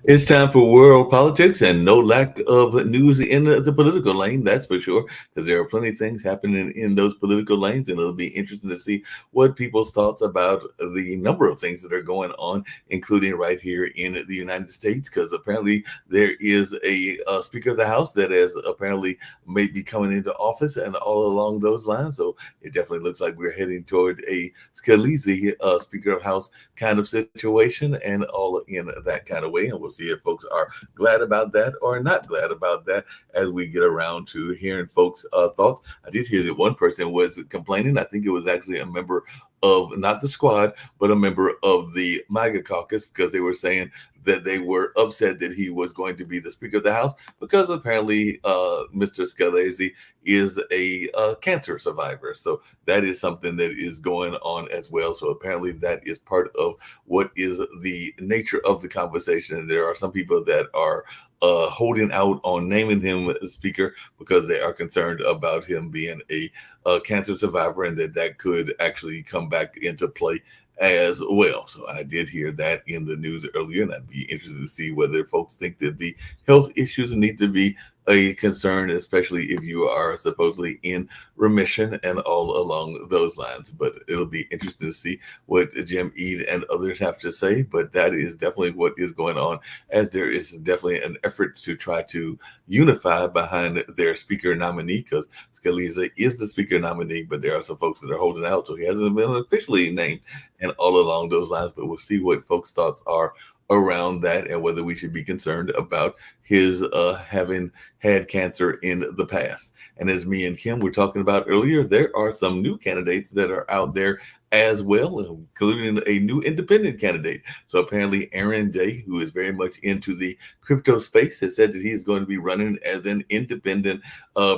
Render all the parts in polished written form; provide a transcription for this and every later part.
It's time for world politics and no lack of news in the political lane, that's for sure, because there are plenty of things happening in those political lanes, and it'll be interesting to see what people's thoughts about the number of things that are going on, including right here in the United States, because apparently there is a Speaker of the House that has apparently may be coming into office and all along those lines. So it definitely looks like we're heading toward a Scalise Speaker of House kind of situation and all in that kind of way. And we'll see if folks are glad about that or not glad about that as we get around to hearing folks' thoughts. I did hear that one person was complaining. I think it was actually a member of not the squad, but a member of the MAGA caucus because they were saying that they were upset that he was going to be the Speaker of the House because apparently Mr. Scalise is a cancer survivor. So that is something that is going on as well. So apparently that is part of what is the nature of the conversation. And there are some people that are holding out on naming him speaker because they are concerned about him being a cancer survivor and that could actually come back into play as well. So I did hear that in the news earlier, and I'd be interested to see whether folks think that the health issues need to be a concern, especially if you are supposedly in remission and all along those lines. But it'll be interesting to see what Jim Eade and others have to say. But that is definitely what is going on, as there is definitely an effort to try to unify behind their speaker nominee, because Scalise is the speaker nominee, but there are some folks that are holding out, so he hasn't been officially named and all along those lines. But we'll see what folks' thoughts are around that and whether we should be concerned about his having had cancer in the past. And as me and Kim were talking about earlier, there are some new candidates that are out there as well, including a new independent candidate. So apparently, Aaron Day, who is very much into the crypto space, has said that he's going to be running as an independent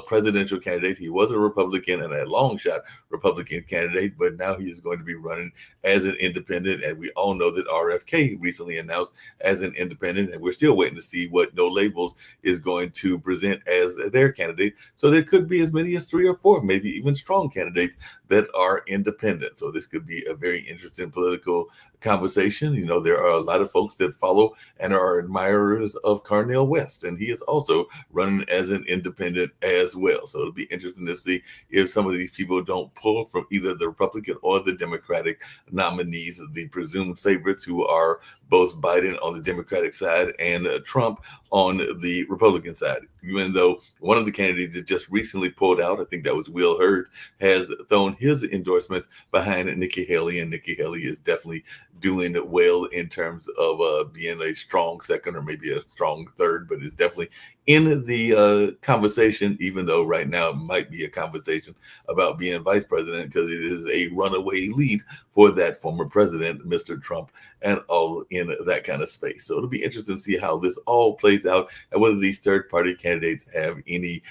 presidential candidate. He was a Republican and a long shot Republican candidate, but now he is going to be running as an independent. And we all know that RFK recently announced as an independent, and we're still waiting to see what No Labels is going to present as their candidate. So there could be as many as 3 or 4, maybe even strong candidates that are independent. So this could be a very interesting political conversation. You know, there are a lot of folks that follow and are admirers of Carnell West, and he is also running as an independent as well. So it'll be interesting to see if some of these people don't pull from either the Republican or the Democratic nominees, the presumed favorites who are both Biden on the Democratic side and Trump on the Republican side. Even though one of the candidates that just recently pulled out, I think that was Will Hurd, has thrown his endorsements behind Nikki Haley, and Nikki Haley is definitely doing well in terms of being a strong second or maybe a strong third, but is definitely in the conversation, even though right now it might be a conversation about being vice president because it is a runaway lead for that former president, Mr. Trump, and all in that kind of space. So it'll be interesting to see how this all plays out and whether these third party candidates have any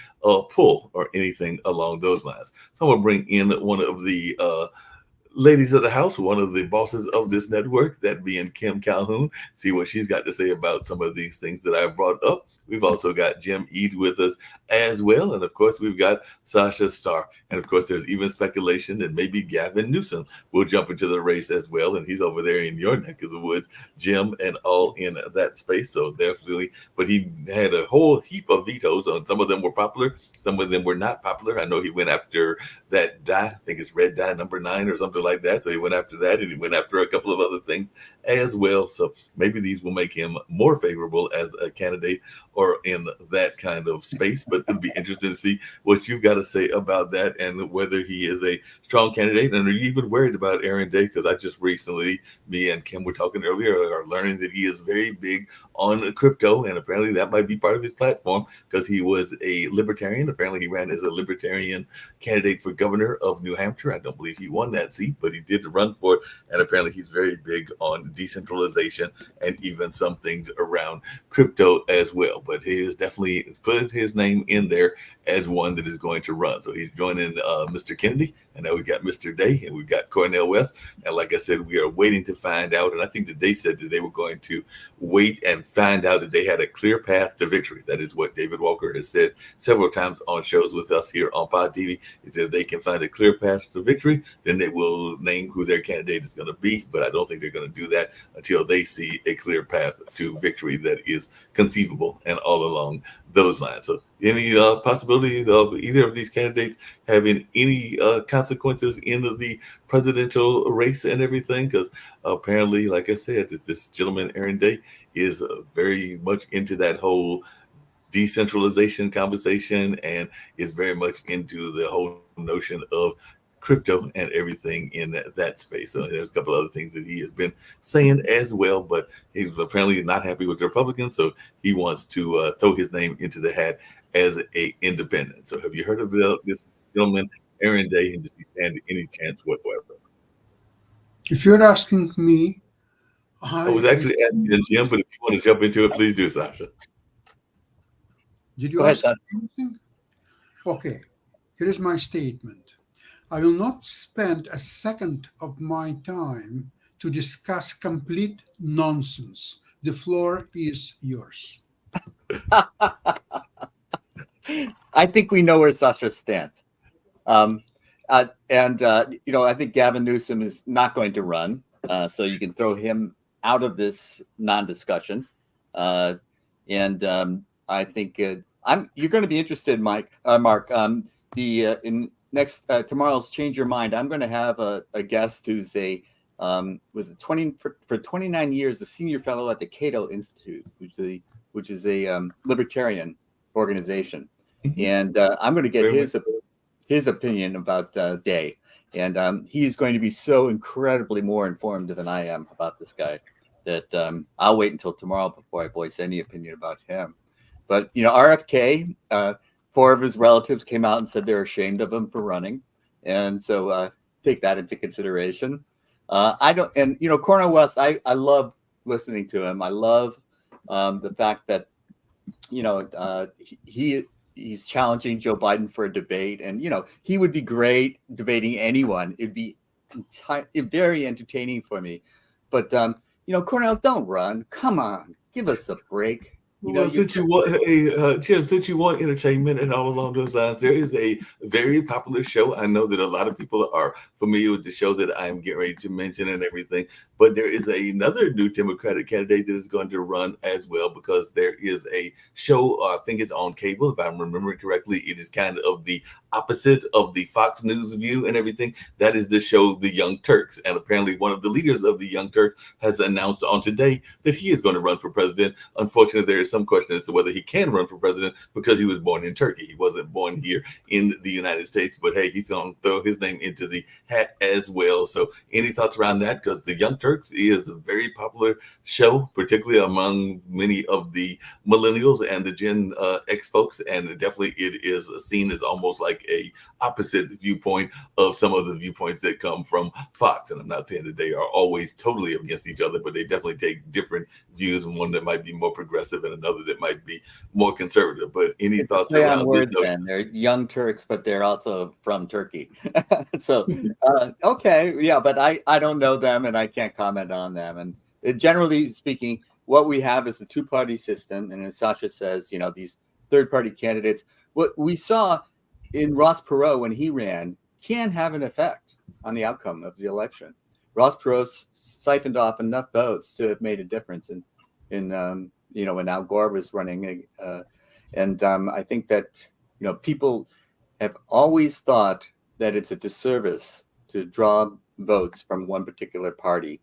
pull or anything along those lines. So I'm going to bring in one of the ladies of the house, one of the bosses of this network, that being Kim Calhoun, see what she's got to say about some of these things that I brought up. We've also got Jim Eade with us as well. And of course, we've got Sasha Starr. And of course, there's even speculation that maybe Gavin Newsom will jump into the race as well. And he's over there in your neck of the woods, Jim, and all in that space. So definitely, but he had a whole heap of vetoes on. Some of them were popular, some of them were not popular. I know he went after that dye, I think it's red dye number 9 or something like that. So he went after that, and he went after a couple of other things as well. So maybe these will make him more favorable as a candidate or in that kind of space. But it'll be interesting to see what you've got to say about that and whether he is a strong candidate. And are you even worried about Aaron Day? Because I just recently, me and Kim were talking earlier, are learning that he is very big on crypto, and apparently that might be part of his platform because he was a libertarian. Apparently he ran as a libertarian candidate for governor of New Hampshire. I don't believe he won that seat, but he did run for it. And apparently he's very big on decentralization and even some things around crypto as well. But he has definitely put his name in there as one that is going to run. So he's joining Mr. Kennedy, and now we've got Mr. Day, and we've got Cornell West. And like I said, we are waiting to find out. And I think that they said that they were going to wait and find out that they had a clear path to victory. That is what David Walker has said several times on shows with us here on Pod TV, is that if they can find a clear path to victory, then they will name who their candidate is going to be. But I don't think they're going to do that until they see a clear path to victory that is conceivable and all along those lines. So, any possibility of either of these candidates having any consequences in the presidential race and everything? Because apparently, like I said, this gentleman, Aaron Day, is very much into that whole decentralization conversation and is very much into the whole notion of crypto and everything in that space. So there's a couple other things that he has been saying as well, but he's apparently not happy with the Republicans, so he wants to throw his name into the hat as a independent. So have you heard of this gentleman, Aaron Day, and does he stand any chance whatsoever? If you're asking me, I was I actually asking Jim, but if you want to jump into it, please do, Sasha. did Go you ahead, ask Seth. anything? Okay, here is my statement. I will not spend a second of my time to discuss complete nonsense. The floor is yours. I think we know where Sasha stands. Um, I think Gavin Newsom is not going to run, so you can throw him out of this non-discussion. I think you're going to be interested, Mark. In next tomorrow's Change Your Mind, I'm going to have a guest who's was 29 years a senior fellow at the Cato Institute, which is a libertarian organization, and I'm going to get his opinion about Day, and he's going to be so incredibly more informed than I am about this guy that I'll wait until tomorrow before I voice any opinion about him. But RFK, 4 of his relatives came out and said they're ashamed of him for running, and so take that into consideration. I don't, and Cornel West, I love listening to him. I love the fact that he's challenging Joe Biden for a debate, and he would be great debating anyone. It'd be very entertaining for me. But Cornel, don't run. Come on, give us a break. Well, since you want, Jim, since you want entertainment and all along those lines, there is a very popular show. I know that a lot of people are familiar with the show that I'm getting ready to mention and everything, but there is another new Democratic candidate that is going to run as well, because there is a show, I think it's on cable, if I'm remembering correctly. It is kind of the opposite of the Fox News view and everything. That is the show, The Young Turks. And apparently one of the leaders of the Young Turks has announced on today that he is going to run for president. Unfortunately, there is some question as to whether he can run for president because he was born in Turkey. He wasn't born here in the United States, but hey, he's going to throw his name into the hat as well. So any thoughts around that? Because The Young Turks is a very popular show, particularly among many of the millennials and the Gen X folks. And definitely it is seen as almost like a opposite viewpoint of some of the viewpoints that come from Fox. And I'm not saying that they are always totally against each other, but they definitely take different views, and one that might be more progressive and another that might be more conservative. But any thoughts around words then? They're Young Turks, but they're also from Turkey. So okay, yeah, but I don't know them and I can't comment on them. And generally speaking, what we have is a two-party system, and as Sasha says, these third-party candidates. What we saw in Ross Perot when he ran can have an effect on the outcome of the election. Ross Perot siphoned off enough votes to have made a difference in when Al Gore was running, I think that people have always thought that it's a disservice to draw votes from one particular party,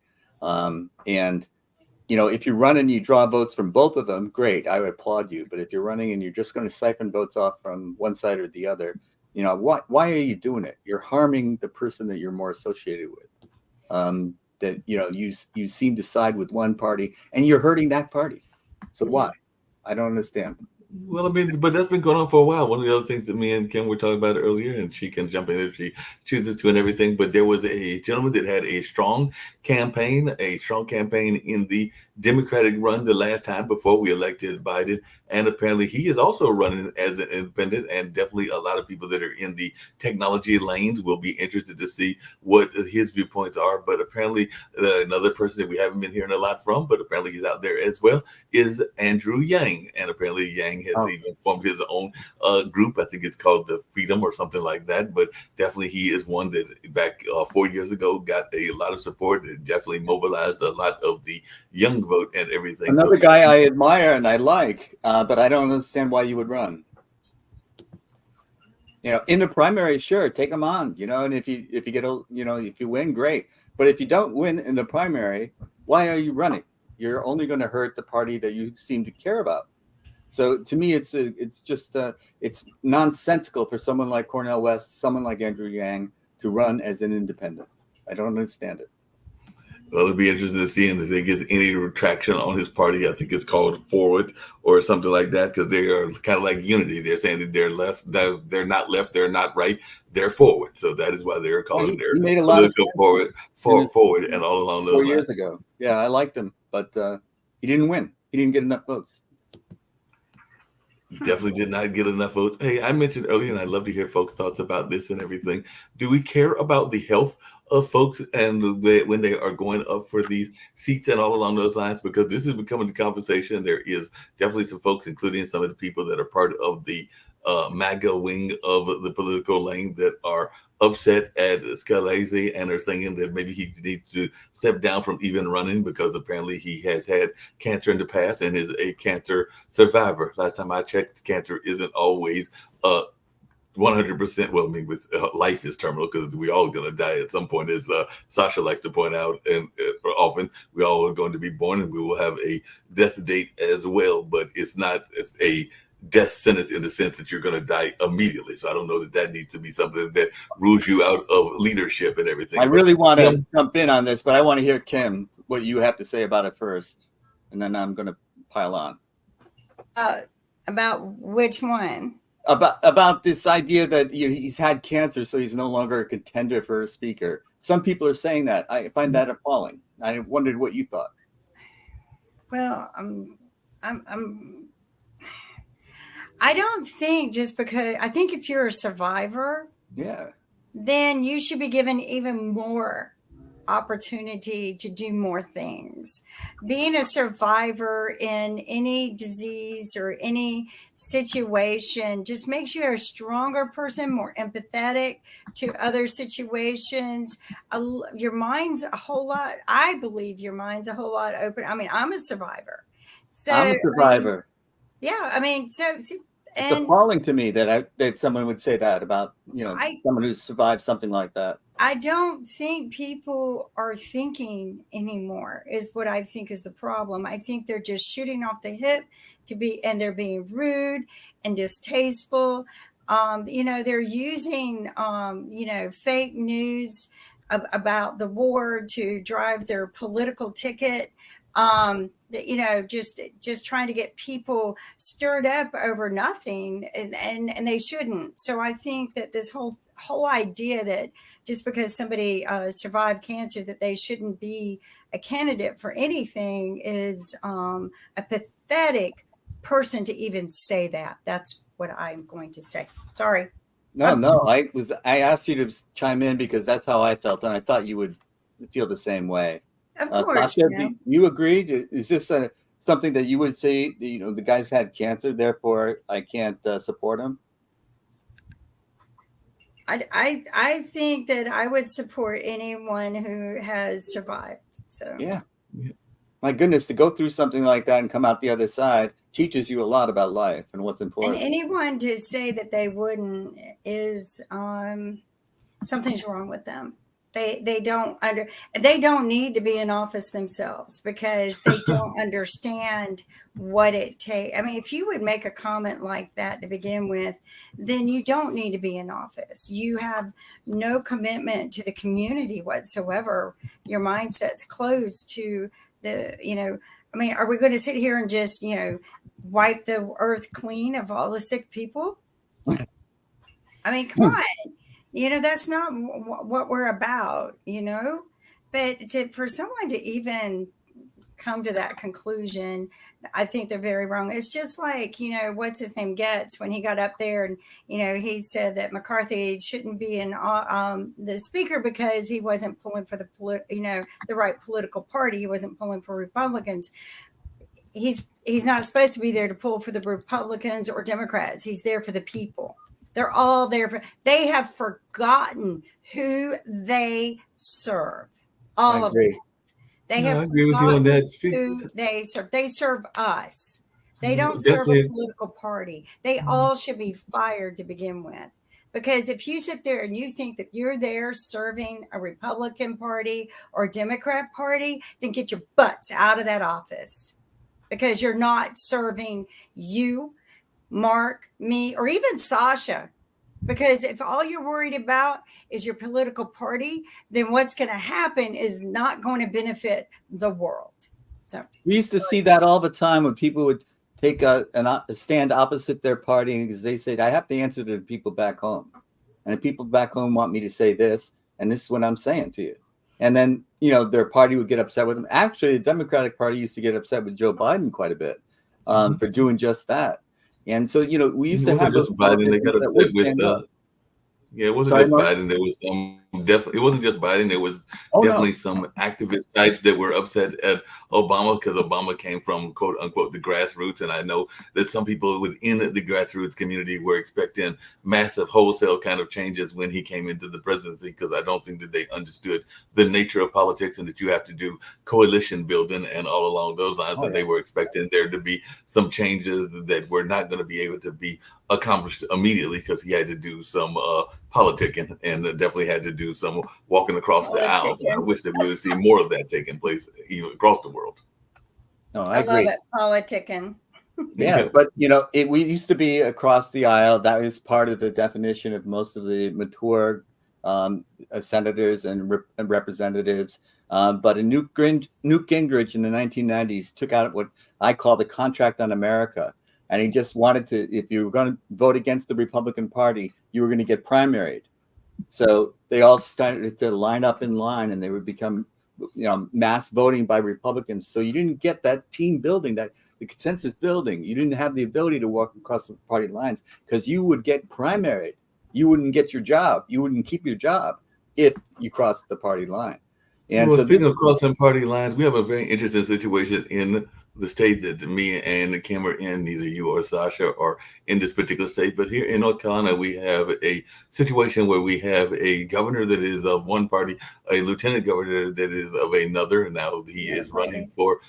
if you run and you draw votes from both of them, great, I would applaud you. But if you're running and you're just going to siphon votes off from one side or the other, why are you doing it? You're harming the person that you're more associated with. That you seem to side with one party and you're hurting that party. So why? I don't understand. Well, I mean, but that's been going on for a while. One of the other things that me and Kim were talking about earlier, and she can jump in if she chooses to and everything, but there was a gentleman that had a strong campaign in the Democratic run the last time before we elected Biden. And apparently he is also running as an independent. And definitely a lot of people that are in the technology lanes will be interested to see what his viewpoints are. But apparently another person that we haven't been hearing a lot from, but apparently he's out there as well, is Andrew Yang. And apparently Yang has even formed his own group. I think it's called the Freedom or something like that. But definitely he is one that back 4 years ago got a lot of support and definitely mobilized a lot of the young vote and everything. Another guy I admire and I like, but I don't understand why you would run. In the primary, sure, take him on. And if you get if you win, great. But if you don't win in the primary, why are you running? You're only going to hurt the party that you seem to care about. So to me, it's just it's nonsensical for someone like Cornel West, someone like Andrew Yang to run as an independent. I don't understand it. Well, it'll be interesting to see if they get any retraction on his party. I think it's called Forward or something like that, because they are kind of like Unity. They're saying that they're left, they're not left, they're not right, they're forward. So that is why they're calling he made a lot of forward, and all along those 4 years ago. Yeah, I liked him, but he didn't win. He didn't get enough votes. Definitely did not get enough votes. Hey, I mentioned earlier, and I'd love to hear folks' thoughts about this and everything. Do we care about the health of folks and when they are going up for these seats and all along those lines? Because this is becoming the conversation. There is definitely some folks, including some of the people that are part of the MAGA wing of the political lane, that are upset at Scalise and are saying that maybe he needs to step down from even running, because apparently he has had cancer in the past and is a cancer survivor. Last time I checked, cancer isn't always 100%. Well, I mean, with life is terminal, because we all going to die at some point, as Sasha likes to point out, and often we all are going to be born and we will have a death date as well, but it's a death sentence in the sense that you're going to die immediately. So I don't know that needs to be something that rules you out of leadership and everything. I really want to jump in on this, but I want to hear, Kim, what you have to say about it first, and then I'm going to pile on. About which one? About this idea that he's had cancer, so he's no longer a contender for a speaker. Some people are saying that. I find that appalling. I wondered what you thought. Well, I don't think just because I think if you're a survivor, then you should be given even more opportunity to do more things. Being a survivor in any disease or any situation just makes you a stronger person, more empathetic to other situations. Your mind's a whole lot, I believe your mind's a whole lot open. I mean, I'm a survivor. So I'm a survivor. It's appalling to me that someone would say that about someone who's survived something like that. I don't think people are thinking anymore is what I think is the problem. I think they're just shooting off the hip and they're being rude and distasteful. They're using fake news about the war to drive their political ticket. Just trying to get people stirred up over nothing, and they shouldn't. So I think that this whole idea that just because somebody survived cancer that they shouldn't be a candidate for anything is a pathetic person to even say that. That's what I'm going to say. Sorry. No. I asked you to chime in because that's how I felt, and I thought you would feel the same way. Of course. Tasha, do you agree? Is this something that you would say, the guy's had cancer, therefore I can't support him? I think that I would support anyone who has survived. So yeah. My goodness, to go through something like that and come out the other side teaches you a lot about life and what's important. And anyone to say that they wouldn't is something's wrong with them. They don't need to be in office themselves because they don't understand what it takes. I mean, if you would make a comment like that to begin with, then you don't need to be in office. You have no commitment to the community whatsoever. Your mindset's closed to are we going to sit here and just, wipe the earth clean of all the sick people? I mean, come on. That's not what we're about, but for someone to even come to that conclusion, I think they're very wrong. It's just like, what's his name, Getz, when he got up there and, he said that McCarthy shouldn't be the speaker because he wasn't pulling for the right political party. He wasn't pulling for Republicans. He's not supposed to be there to pull for the Republicans or Democrats. He's there for the people. They're all there they have forgotten who they serve. All of them. They have I agree with you on that. who they serve. They serve us. They don't serve a political party. They all should be fired to begin with. Because if you sit there and you think that you're there serving a Republican Party or Democrat Party, then get your butts out of that office. Because you're not serving you, Mark, me, or even Sasha. Because if all you're worried about is your political party, then what's going to happen is not going to benefit the world. So we used to see that all the time when people would take a stand opposite their party because they said, I have to answer to the people back home. And the people back home want me to say this, and this is what I'm saying to you. And then, their party would get upset with them. Actually, the Democratic Party used to get upset with Joe Biden quite a bit for doing just that. And so, we used to have those Biden. They got upset with. It wasn't just Biden. There was some definitely. It wasn't just Biden. There was definitely some activist types that were upset at Obama because Obama came from quote unquote the grassroots, and I know that some people within the grassroots community were expecting massive wholesale kind of changes when he came into the presidency because I don't think that they understood the nature of politics and that you have to do coalition building and all along those lines. And they were expecting there to be some changes that were not going to be able to be accomplished immediately because he had to do some politicking and definitely had to do some walking across the aisles. And I wish that we would see more of that taking place even across the world. No, I agree. love it, politicking. Yeah, but we used to be across the aisle. That is part of the definition of most of the mature senators and representatives. But Newt Gingrich in the 1990s took out what I call the contract on America. And he just wanted to, if you were going to vote against the Republican Party, you were going to get primaried. So they all started to line up in line and they would become, mass voting by Republicans. So you didn't get that team building, that the consensus building. You didn't have the ability to walk across the party lines because you would get primaried. You wouldn't get your job. You wouldn't keep your job if you crossed the party line. And so speaking of crossing party lines, we have a very interesting situation in the state that me and Kim are in. Neither you or Sasha are in this particular state, but here in North Carolina, we have a situation where we have a governor that is of one party, a lieutenant governor that is of another. Now he is running for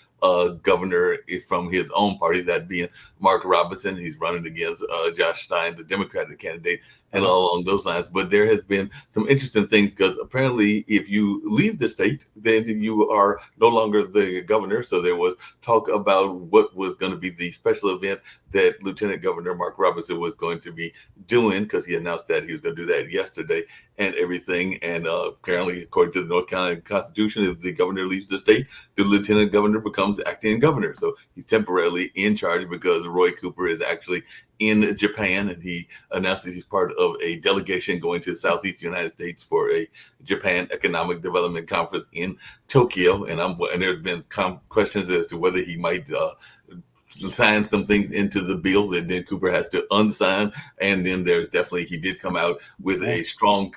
governor from his own party, that being Mark Robinson. He's running against Josh Stein, the Democratic candidate, and all along those lines. But there has been some interesting things because apparently if you leave the state, then you are no longer the governor. So there was talk about what was going to be the special event that Lieutenant Governor Mark Robinson was going to be doing because he announced that he was going to do that yesterday and everything. And apparently, according to the North Carolina Constitution, if the governor leaves the state, the lieutenant governor becomes acting governor. So he's temporarily in charge because Roy Cooper is actually in Japan, and he announced that he's part of a delegation going to the Southeast United States for a Japan Economic Development Conference in Tokyo. And there's been questions as to whether he might sign some things into the bill that then Cooper has to unsign. And then there's definitely, he did come out with a strong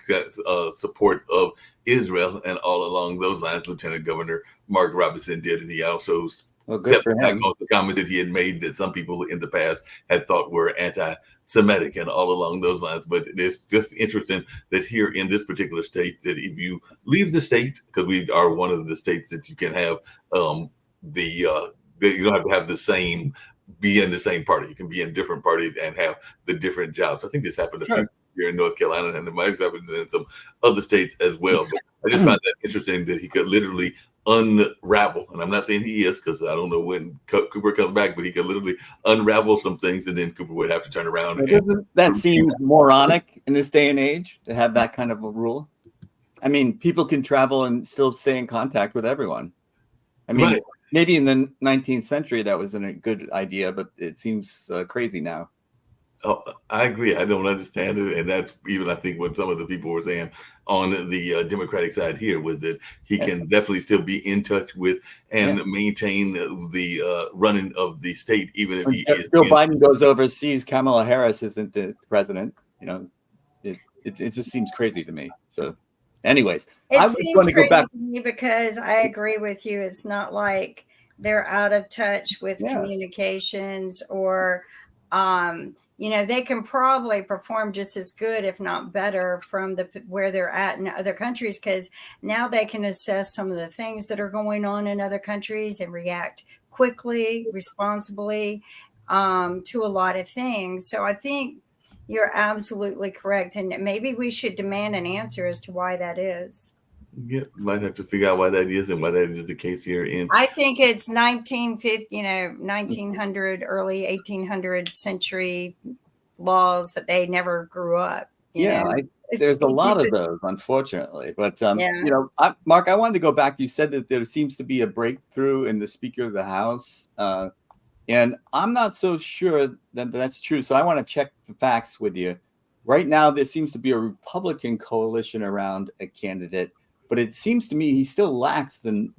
support of Israel, and all along those lines, Lieutenant Governor Mark Robinson did. And he also stepped back on the comments that he had made that some people in the past had thought were anti-Semitic and all along those lines. But it's just interesting that here in this particular state, that if you leave the state, because we are one of the states that you can have you don't have to have be in the same party. You can be in different parties and have the different jobs. I think this happened a few here in North Carolina, and it might have happened in some other states as well. But I just found that interesting that he could literally unravel, and I'm not saying he is because I don't know when Cooper comes back, but he could literally unravel some things, and then Cooper would have to turn around. Doesn't that seem moronic in this day and age to have that kind of a rule? I mean, people can travel and still stay in contact with everyone. I mean, maybe in the 19th century that was a good idea, but it seems crazy now. Oh, I agree. I don't understand it, and that's even I think what some of the people were saying on the Democratic side here was that he Yeah. can definitely still be in touch with and Yeah. maintain the running of the state, even if When he is Joe in. Biden goes overseas, Kamala Harris isn't the president. You know, it just seems crazy to me. So, anyways, I It was going seems to go crazy back. to me because I agree with you. It's not like they're out of touch with Yeah. communications or, they can probably perform just as good, if not better, from where they're at in other countries because now they can assess some of the things that are going on in other countries and react quickly, responsibly to a lot of things. So I think you're absolutely correct. And maybe we should demand an answer as to why that is. Yeah, might have to figure out why that is and why that is the case here in. I think it's 1950, 1900, early 1800 century laws that they never grew up. Yeah, there's a lot of those, unfortunately. But Yeah. Mark, I wanted to go back. You said that there seems to be a breakthrough in the Speaker of the House, and I'm not so sure that that's true. So I want to check the facts with you. Right now, there seems to be a Republican coalition around a candidate, but it seems to me he still lacks the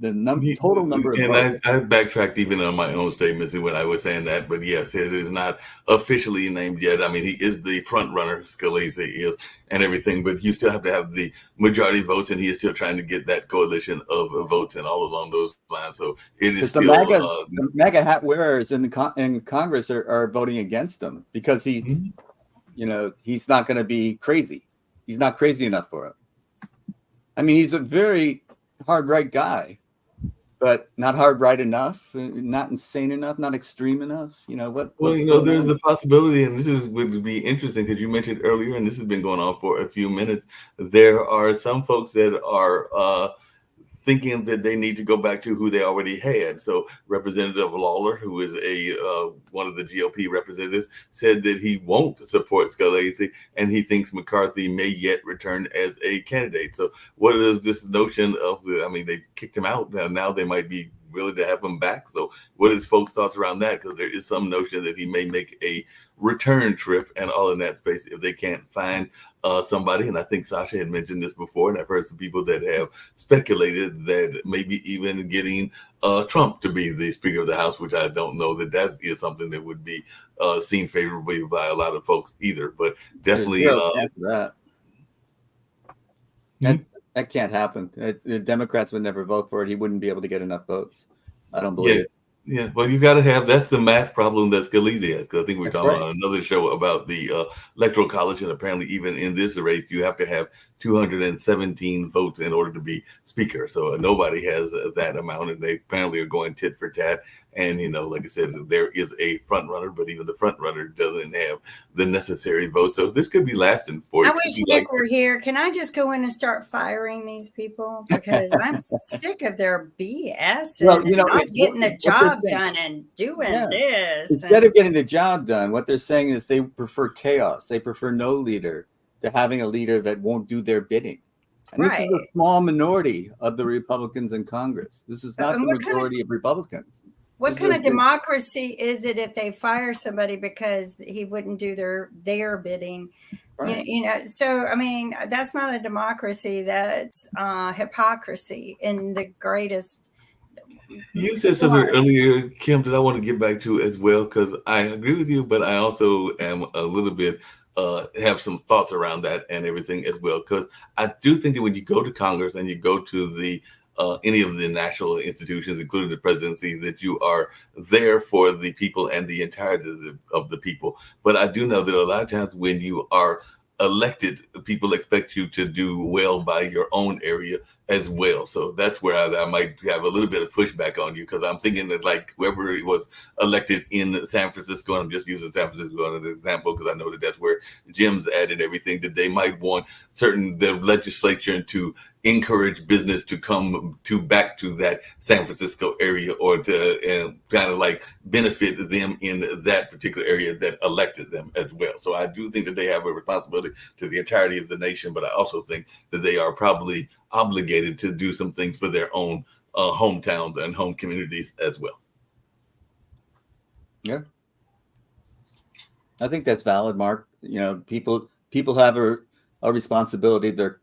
total number of And votes. I backtracked even on my own statements when I was saying that, but yes, it is not officially named yet. I mean, he is the front runner, Scalise is, and everything, but you still have to have the majority votes, and he is still trying to get that coalition of votes and all along those lines. So it is The still. the MAGA hat wearers in Congress are voting against him because he's not going to be crazy. He's not crazy enough for it. I mean, he's a very hard right guy, but not hard right enough, not insane enough, not extreme enough. There's the possibility, and this would be interesting because you mentioned earlier, and this has been going on for a few minutes. There are some folks that are thinking that they need to go back to who they already had. So Representative Lawler, who is one of the GOP representatives, said that he won't support Scalise and he thinks McCarthy may yet return as a candidate. So what is this notion of, I mean, they kicked him out. Now they might be willing to have him back. So what is folks' thoughts around that? Because there is some notion that he may make a return trip and all in that space if they can't find somebody. And I think Sasha had mentioned this before, and I've heard some people that have speculated that maybe even getting Trump to be the Speaker of the House, which I don't know that is something that would be seen favorably by a lot of folks either. But definitely that can't happen. The Democrats would never vote for it. He wouldn't be able to get enough votes. I don't believe it. Yeah, well, you got to that's the math problem that Scalise has. Because I think we were talking on another show about the Electoral College, and apparently even in this race, you have to have 217 votes in order to be Speaker. So nobody has that amount, and they apparently are going tit for tat. And, like I said, there is a front runner, but even the front runner doesn't have the necessary votes. So this could be lasting for. I wish Nick were here. Can I just go in and start firing these people? Because I'm sick of their BS and not getting the job done and doing this. Instead of getting the job done, what they're saying is they prefer chaos. They prefer no leader to having a leader that won't do their bidding. And this is a small minority of the Republicans in Congress. This is not the majority of Republicans. What kind of democracy is it if they fire somebody because he wouldn't do their bidding? Right. So I mean, that's not a democracy. That's hypocrisy in the greatest. You said something earlier, Kim, that I want to get back to as well, because I agree with you, but I also am a little bit have some thoughts around that and everything as well, because I do think that when you go to Congress and you go to the any of the national institutions, including the presidency, that you are there for the people and the entirety of the people. But I do know that a lot of times when you are elected, people expect you to do well by your own area as well. So that's where I might have a little bit of pushback on you, because I'm thinking that like whoever was elected in San Francisco, and I'm just using San Francisco as an example because I know that that's where Jim's at and everything, that they might want the legislature to encourage business to come back to that San Francisco area, or to kind of like benefit them in that particular area that elected them as well. So I do think that they have a responsibility to the entirety of the nation, but I also think that they are probably obligated to do some things for their own hometowns and home communities as well. Yeah. I think that's valid, Mark. You know, people have a responsibility to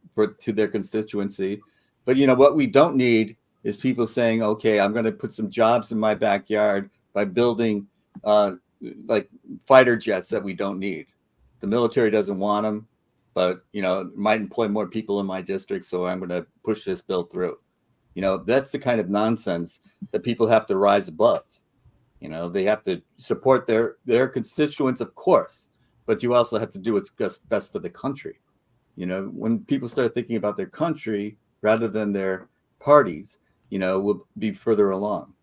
their constituency, but you know what we don't need is people saying, "Okay, I'm going to put some jobs in my backyard by building like fighter jets that we don't need." The military doesn't want them, but you know, it might employ more people in my district, so I'm going to push this bill through. You know, that's the kind of nonsense that people have to rise above. You know, they have to support their constituents, of course, but you also have to do what's best for the country. You know, when people start thinking about their country rather than their parties, you know, we'll be further along.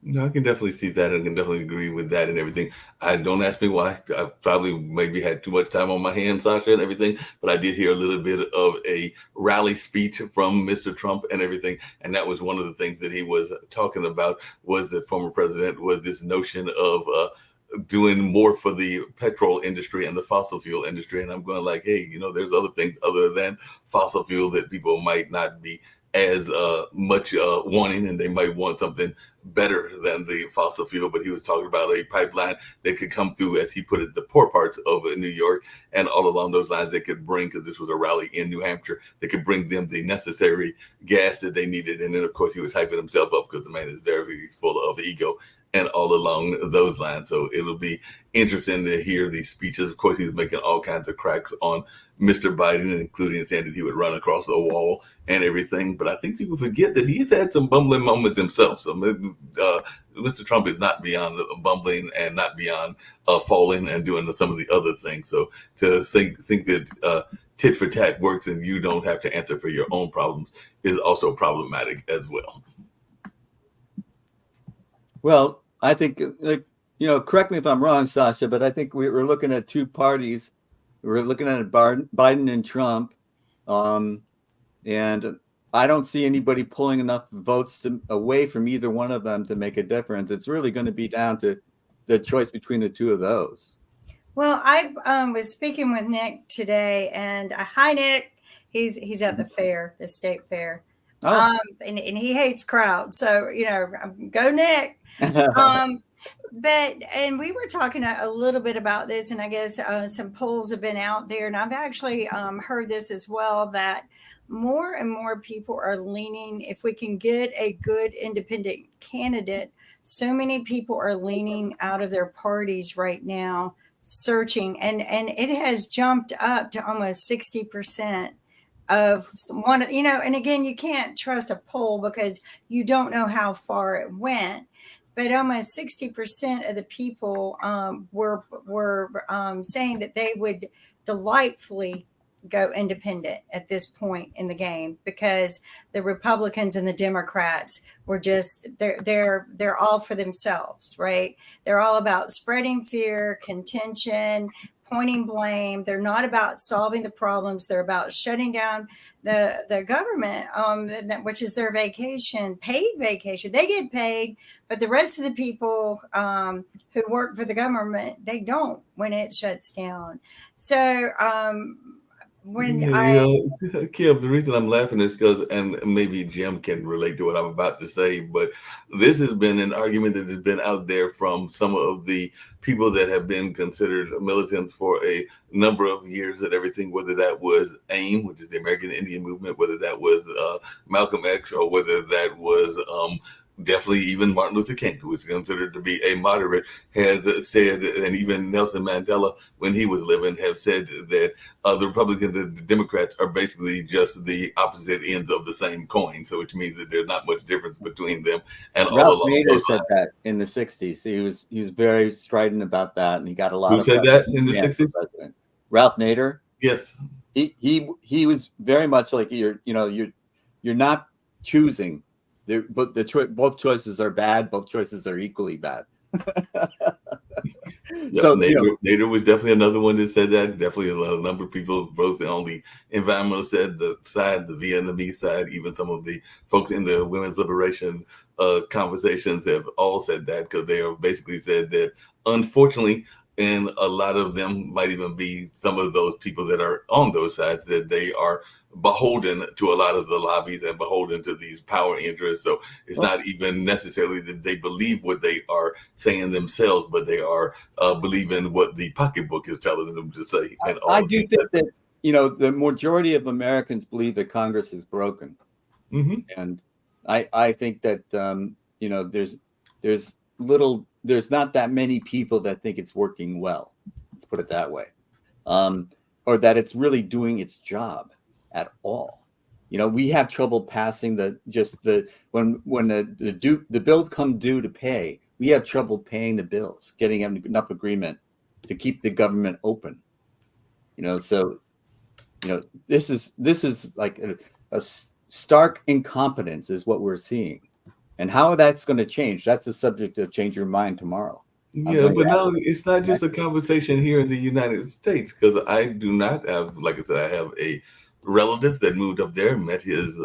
No, I can definitely see that. I can definitely agree with that and everything. I don't ask me why. I probably maybe had too much time on my hands, Sasha, and everything. But I did hear a little bit of a rally speech from Mr. Trump and everything, and that was one of the things that he was talking about. Was that former president was this notion of doing more for the petrol industry and the fossil fuel industry. And I'm going like, hey, you know, there's other things other than fossil fuel that people might not be as much wanting, and they might want something better than the fossil fuel. But he was talking about a pipeline that could come through, as he put it, the poor parts of New York, and all along those lines they could bring, because this was a rally in New Hampshire, they could bring them the necessary gas that they needed. And then of course he was hyping himself up because the man is very full of ego and all along those lines. So it'll be interesting to hear these speeches. Of course, he's making all kinds of cracks on Mr. Biden, including saying that he would run across a wall and everything. But I think people forget that he's had some bumbling moments himself. So Mr. Trump is not beyond bumbling and not beyond falling and doing some of the other things. So to think that tit for tat works and you don't have to answer for your own problems is also problematic as well. Well, I think, you know, correct me if I'm wrong, Sasha, but I think we're looking at two parties. We're looking at Biden and Trump, and I don't see anybody pulling enough votes away from either one of them to make a difference. It's really going to be down to the choice between the two of those. Well, I was speaking with Nick today, and hi, Nick. He's at the fair, the state fair. Oh. And he hates crowds. So, you know, go Nick. And we were talking a little bit about this, and I guess some polls have been out there, and I've actually heard this as well, that more and more people are leaning, if we can get a good independent candidate, so many people are leaning out of their parties right now, searching, and it has jumped up to almost 60% of one, you know, and again, you can't trust a poll because you don't know how far it went, but almost 60% of the people were saying that they would delightfully go independent at this point in the game, because the Republicans and the Democrats were just they're all for themselves, right? They're all about spreading fear, contention, pointing blame. They're not about solving the problems. They're about shutting down the government, which is their vacation, paid vacation. They get paid, but the rest of the people who work for the government, they don't when it shuts down. So Kim, the reason I'm laughing is because, and maybe Jim can relate to what I'm about to say, but this has been an argument that has been out there from some of the people that have been considered militants for a number of years and everything, whether that was AIM, which is the American Indian Movement, whether that was Malcolm X, or whether that was definitely even Martin Luther King, who is considered to be a moderate, has said, and even Nelson Mandela, when he was living, have said that the Republicans and the Democrats are basically just the opposite ends of the same coin. So which means that there's not much difference between them. And Ralph Nader said that in the 60s. He was very strident about that, and he got a lot. Who said that in the 60s? Ralph Nader. Yes. He was very much like you're not choosing. But both choices are bad. Both choices are equally bad. So Nader was definitely another one that said that. Definitely a number of people, both on the environmental side, the Vietnamese side, even some of the folks in the women's liberation conversations have all said that, because they have basically said that, unfortunately, and a lot of them might even be some of those people that are on those sides, that they are beholden to a lot of the lobbies and beholden to these power interests. So it's Well- not even necessarily that they believe what they are saying themselves, but they are believing what the pocketbook is telling them to say. And all I of do these- think that, the majority of Americans believe that Congress is broken. Mhm. And I think that, there's not that many people that think it's working well. Let's put it that way. Or that it's really doing its job at all. We have trouble passing when the bill come due to pay, we have trouble paying the bills, getting enough agreement to keep the government open. So this is like a stark incompetence is what we're seeing, and how that's going to change. That's a subject of Change Your Mind tomorrow. Yeah, but now it's not just a conversation here in the United States, because I do not have, like I said, I have a relative that moved up there, met his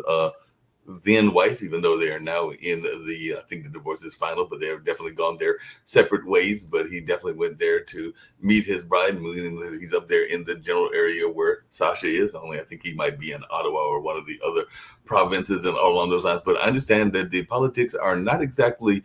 then wife, even though they are now in I think the divorce is final, but they have definitely gone their separate ways. But he definitely went there to meet his bride, meaning that he's up there in the general area where Sasha is. Only I think he might be in Ottawa or one of the other provinces and all along those lines. But I understand that the politics are not exactly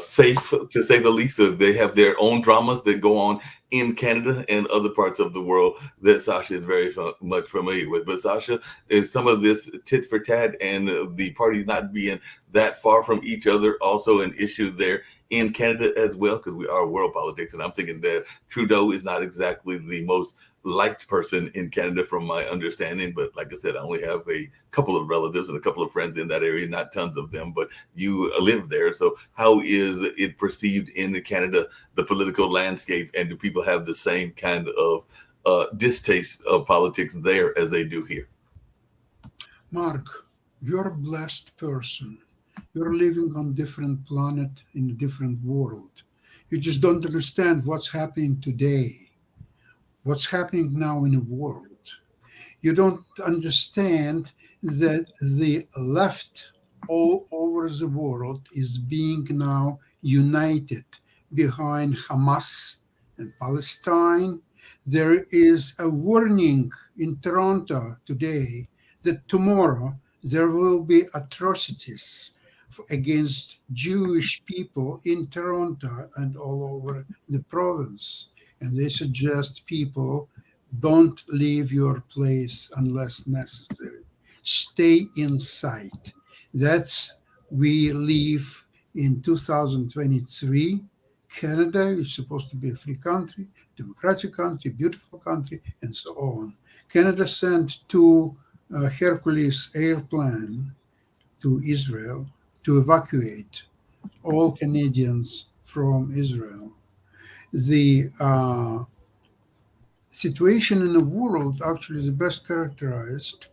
safe, to say the least. So they have their own dramas that go on in Canada and other parts of the world that Sasha is very much familiar with. But Sasha, is some of this tit for tat and the parties not being that far from each other also an issue there in Canada as well? Because we are world politics, and I'm thinking that Trudeau is not exactly the most liked person in Canada from my understanding. But like I said, I only have a couple of relatives and a couple of friends in that area, not tons of them, but you live there. So how is it perceived in Canada, the political landscape, and do people have the same kind of distaste of politics there as they do here? Mark, you're a blessed person. You're living on different planet in a different world. You just don't understand what's happening today, what's happening now in the world. You don't understand that the left all over the world is being now united behind Hamas and Palestine. There is a warning in Toronto today that tomorrow there will be atrocities against Jewish people in Toronto and all over the province. And they suggest people don't leave your place unless necessary. Stay inside. We live in 2023. Canada is supposed to be a free country, democratic country, beautiful country, and so on. Canada sent two Hercules airplane to Israel to evacuate all Canadians from Israel. The situation in the world actually is best characterized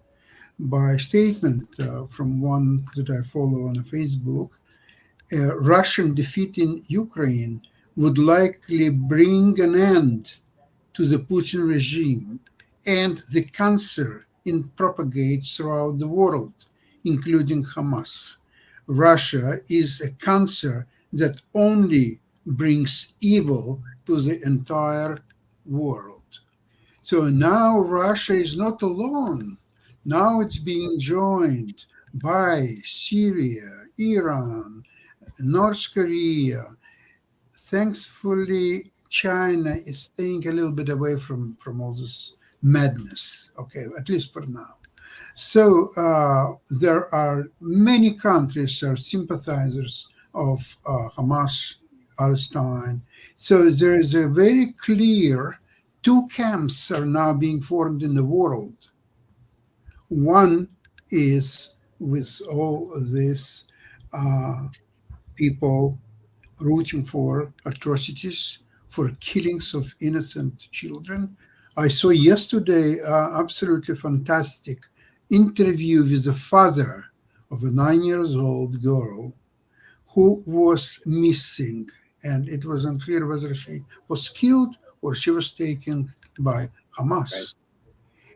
by a statement from one that I follow on Facebook. Russian defeat in Ukraine would likely bring an end to the Putin regime and the cancer it propagates throughout the world, including Hamas. Russia is a cancer that only brings evil to the entire world. So now Russia is not alone. Now it's being joined by Syria, Iran, North Korea. Thankfully, China is staying a little bit away from all this madness, okay, at least for now. So there are many countries that are sympathizers of Hamas, Palestine. So there is a very clear two camps are now being formed in the world. One is with all this people rooting for atrocities, for killings of innocent children. I saw yesterday absolutely fantastic interview with the father of a 9-year-old girl who was missing, and it was unclear whether she was killed or she was taken by Hamas.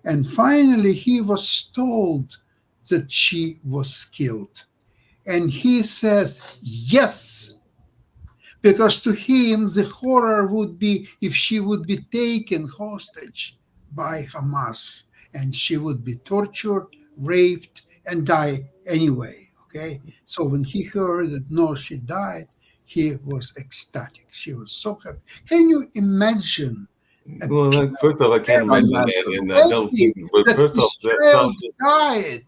Right. And finally, he was told that she was killed. And he says, yes, because to him, the horror would be if she would be taken hostage by Hamas, and she would be tortured, raped, and die anyway. Okay, so when he heard that no, she died, he was ecstatic. She was so happy. Can you imagine? Well, first off, I can't imagine that, and I don't think. But That first off, Israel died.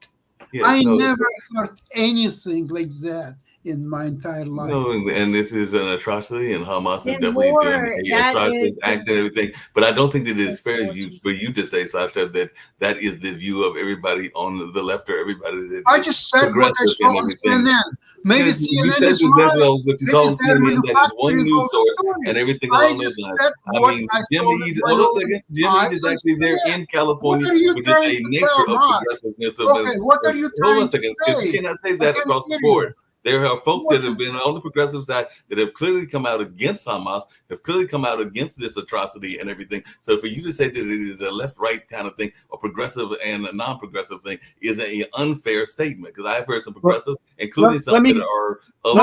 yeah, I no, never heard anything like that in my entire life. no, and this is an atrocity, and Hamas is Then definitely war, doing an that atrocious is the- act and everything. But I don't think that it's fair Unfortunately. for you to say, Sasha, that that is the view of everybody on the left or everybody that I is just said what I progressive saw and on everything. CNN. Maybe Yes, you CNN said is that, lying. well, but you Maybe saw on they're CNN that is one manufacturing news all the source stories. and everything I along those just lines. said I what mean, I Jim saw Eid, with my hold on a own second. Jim eyes Eid is on actually there CNN. in California, What are you which is trying a to nature tell, of Mark? progressiveness. Okay, what are you Hold on trying a to second, because you say? cannot say I that can across the hear you. board. There are folks What that have is been it? on the progressive side that have clearly come out against Hamas, have clearly come out against this atrocity and everything. So for you to say that it is a left-right kind of thing, or progressive and a non-progressive thing, is an unfair statement. Because I've heard some progressives, including let some me- that are of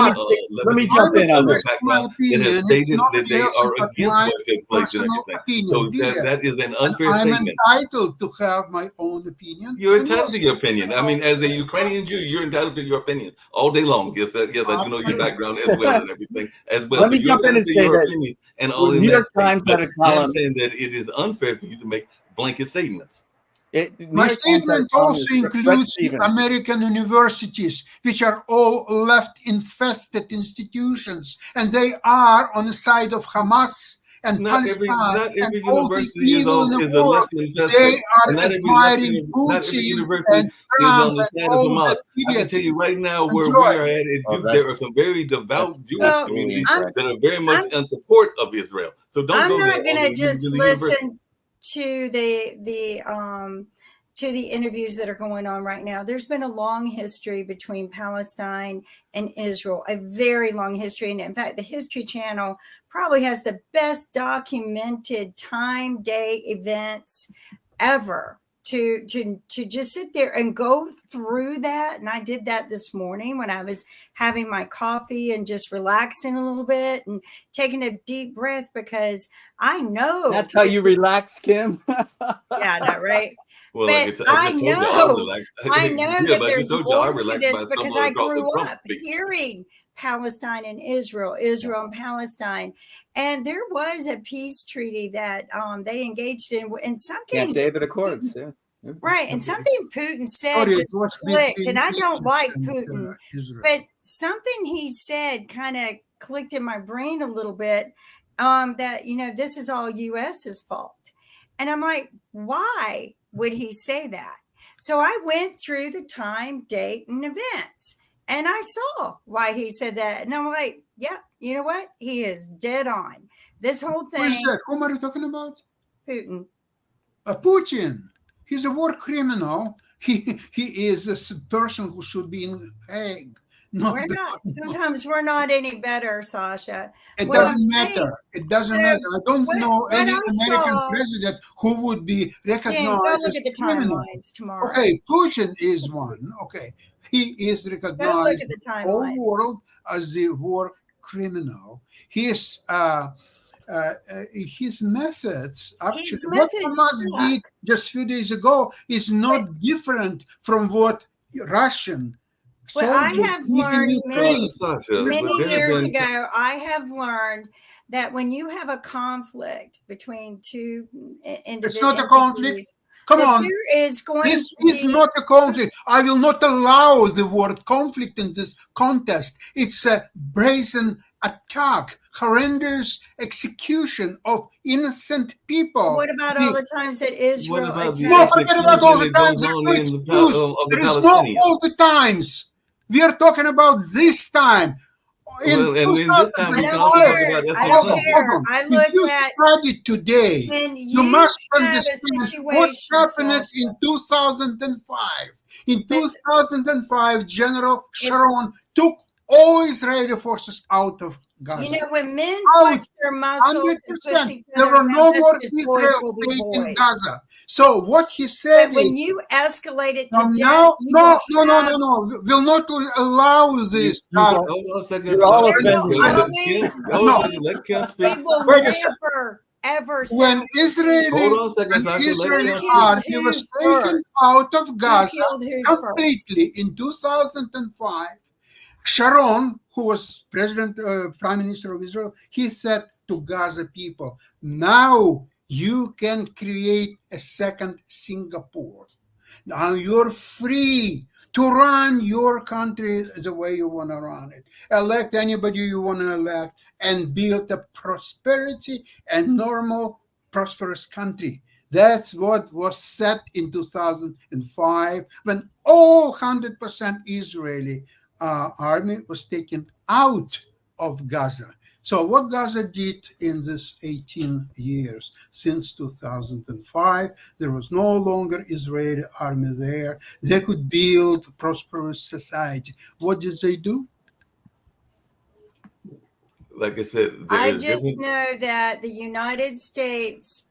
let me jump in on this. background that have stated that they are against what took place and personal everything. So opinion. that is an And unfair I'm statement. entitled to have my own opinion. You're And entitled to yes, your opinion. I mean, as a Ukrainian Jew, you're entitled to your opinion all day long. Yes, I do know your background as well and everything as well. Let me So you're jump in and entitled to say your that opinion and all the in New that York space. Times had a But I'm column. saying that it is unfair for you to make blanket statements. my statement also includes the American universities, which are all left-infested institutions, and they are on the side of Hamas and Palestine and all the evil in the world. They are admiring Putin and Trump and all the I can idiots. tell you right now where Enjoy. we are at in Oh, Duke, that's- there are some very devout Jewish Well, communities I'm- that are very much in support of Israel. So don't I'm go not there. going to just university. listen to the interviews that are going on right now. There's been a long history between Palestine and Israel, a very long history. And in fact, the History Channel probably has the best documented time, day, events ever to just sit there and go through that. And I did that this morning when I was having my coffee and just relaxing a little bit and taking a deep breath, because I know That's how you relax, Kim. yeah, I know, right? Well, But I know that there's more to this because I grew up hearing Palestine and Israel and Palestine, and there was a peace treaty that they engaged in, and something Camp David Accords, yeah. Right, and something Putin said Sorry, just it was clicked, between and I don't Egypt like and, Putin, Israel. but something he said kind of clicked in my brain a little bit, that, this is all US's fault. And I'm like, why would he say that? So I went through the time, date, and events, and I saw why he said that. And I'm like, yeah, you know what? He is dead on. This whole Who is thing, that? Whom are you talking about? Putin. Putin. He's a war criminal. He is a person who should be in The Hague. Sometimes we're not any better, Sasha. It What doesn't I'm matter. saying- It doesn't matter. I don't know what any I American saw- president who would be Jim, recognized go as look at the a criminal. timelines tomorrow. Okay, Putin is one. Okay, he is Go look recognized at the in the whole timeline. world as a war criminal. His methods, actually, what methods Hamas suck. did just a few days ago is not different from what Russian Well, I soldiers have did in learned Ukraine. Many years ago, I have learned that when you have a conflict between two individuals, It's not a conflict. Come on. There is going This to is be not a conflict. I will not allow the word conflict in this contest. It's a brazen attack, horrendous execution of innocent people. What about all the times that Israel about the No, attacked? forget about all the times. goes on There's in no the excuse. of the There is no Palestinians. all the times. We are talking about this time. In Well, and in this time, I we can don't also talk care. about I Hold don't on, care. hold on. I If look you at study today, when you must have a understand what situation, happened Sasha. in 2005. In 2005, General Sharon took all Israeli forces out of Gaza. When men Out. flex their muscles and 100%. push each There other were around, no that's more just boys Israel will be stayed in boys. Gaza. So what he said But when is, you escalate it to from death, now, you no, will no, no, have- no, no. We'll not allow this. Hold on a second. You're all Let offended. Kim Always speak. No. Let Kim We speak. will Wait a second. never ever When settled. Israeli, Hold on a second, when Sasha. Israeli Who army killed was who taken first? out of Who Gaza killed who first? completely in 2005, Sharon, who was Prime Minister of Israel, he said to Gaza people, now you can create a second Singapore. Now you're free to run your country the way you want to run it. Elect anybody you want to elect and build a prosperity and normal, prosperous country. That's what was set in 2005 when all 100% Israeli army was taken out of Gaza. So what Gaza did in this 18 years since 2005, there was no longer Israeli army there. They could build a prosperous society. What did they do? Like I said, there I is just different. know that the United States,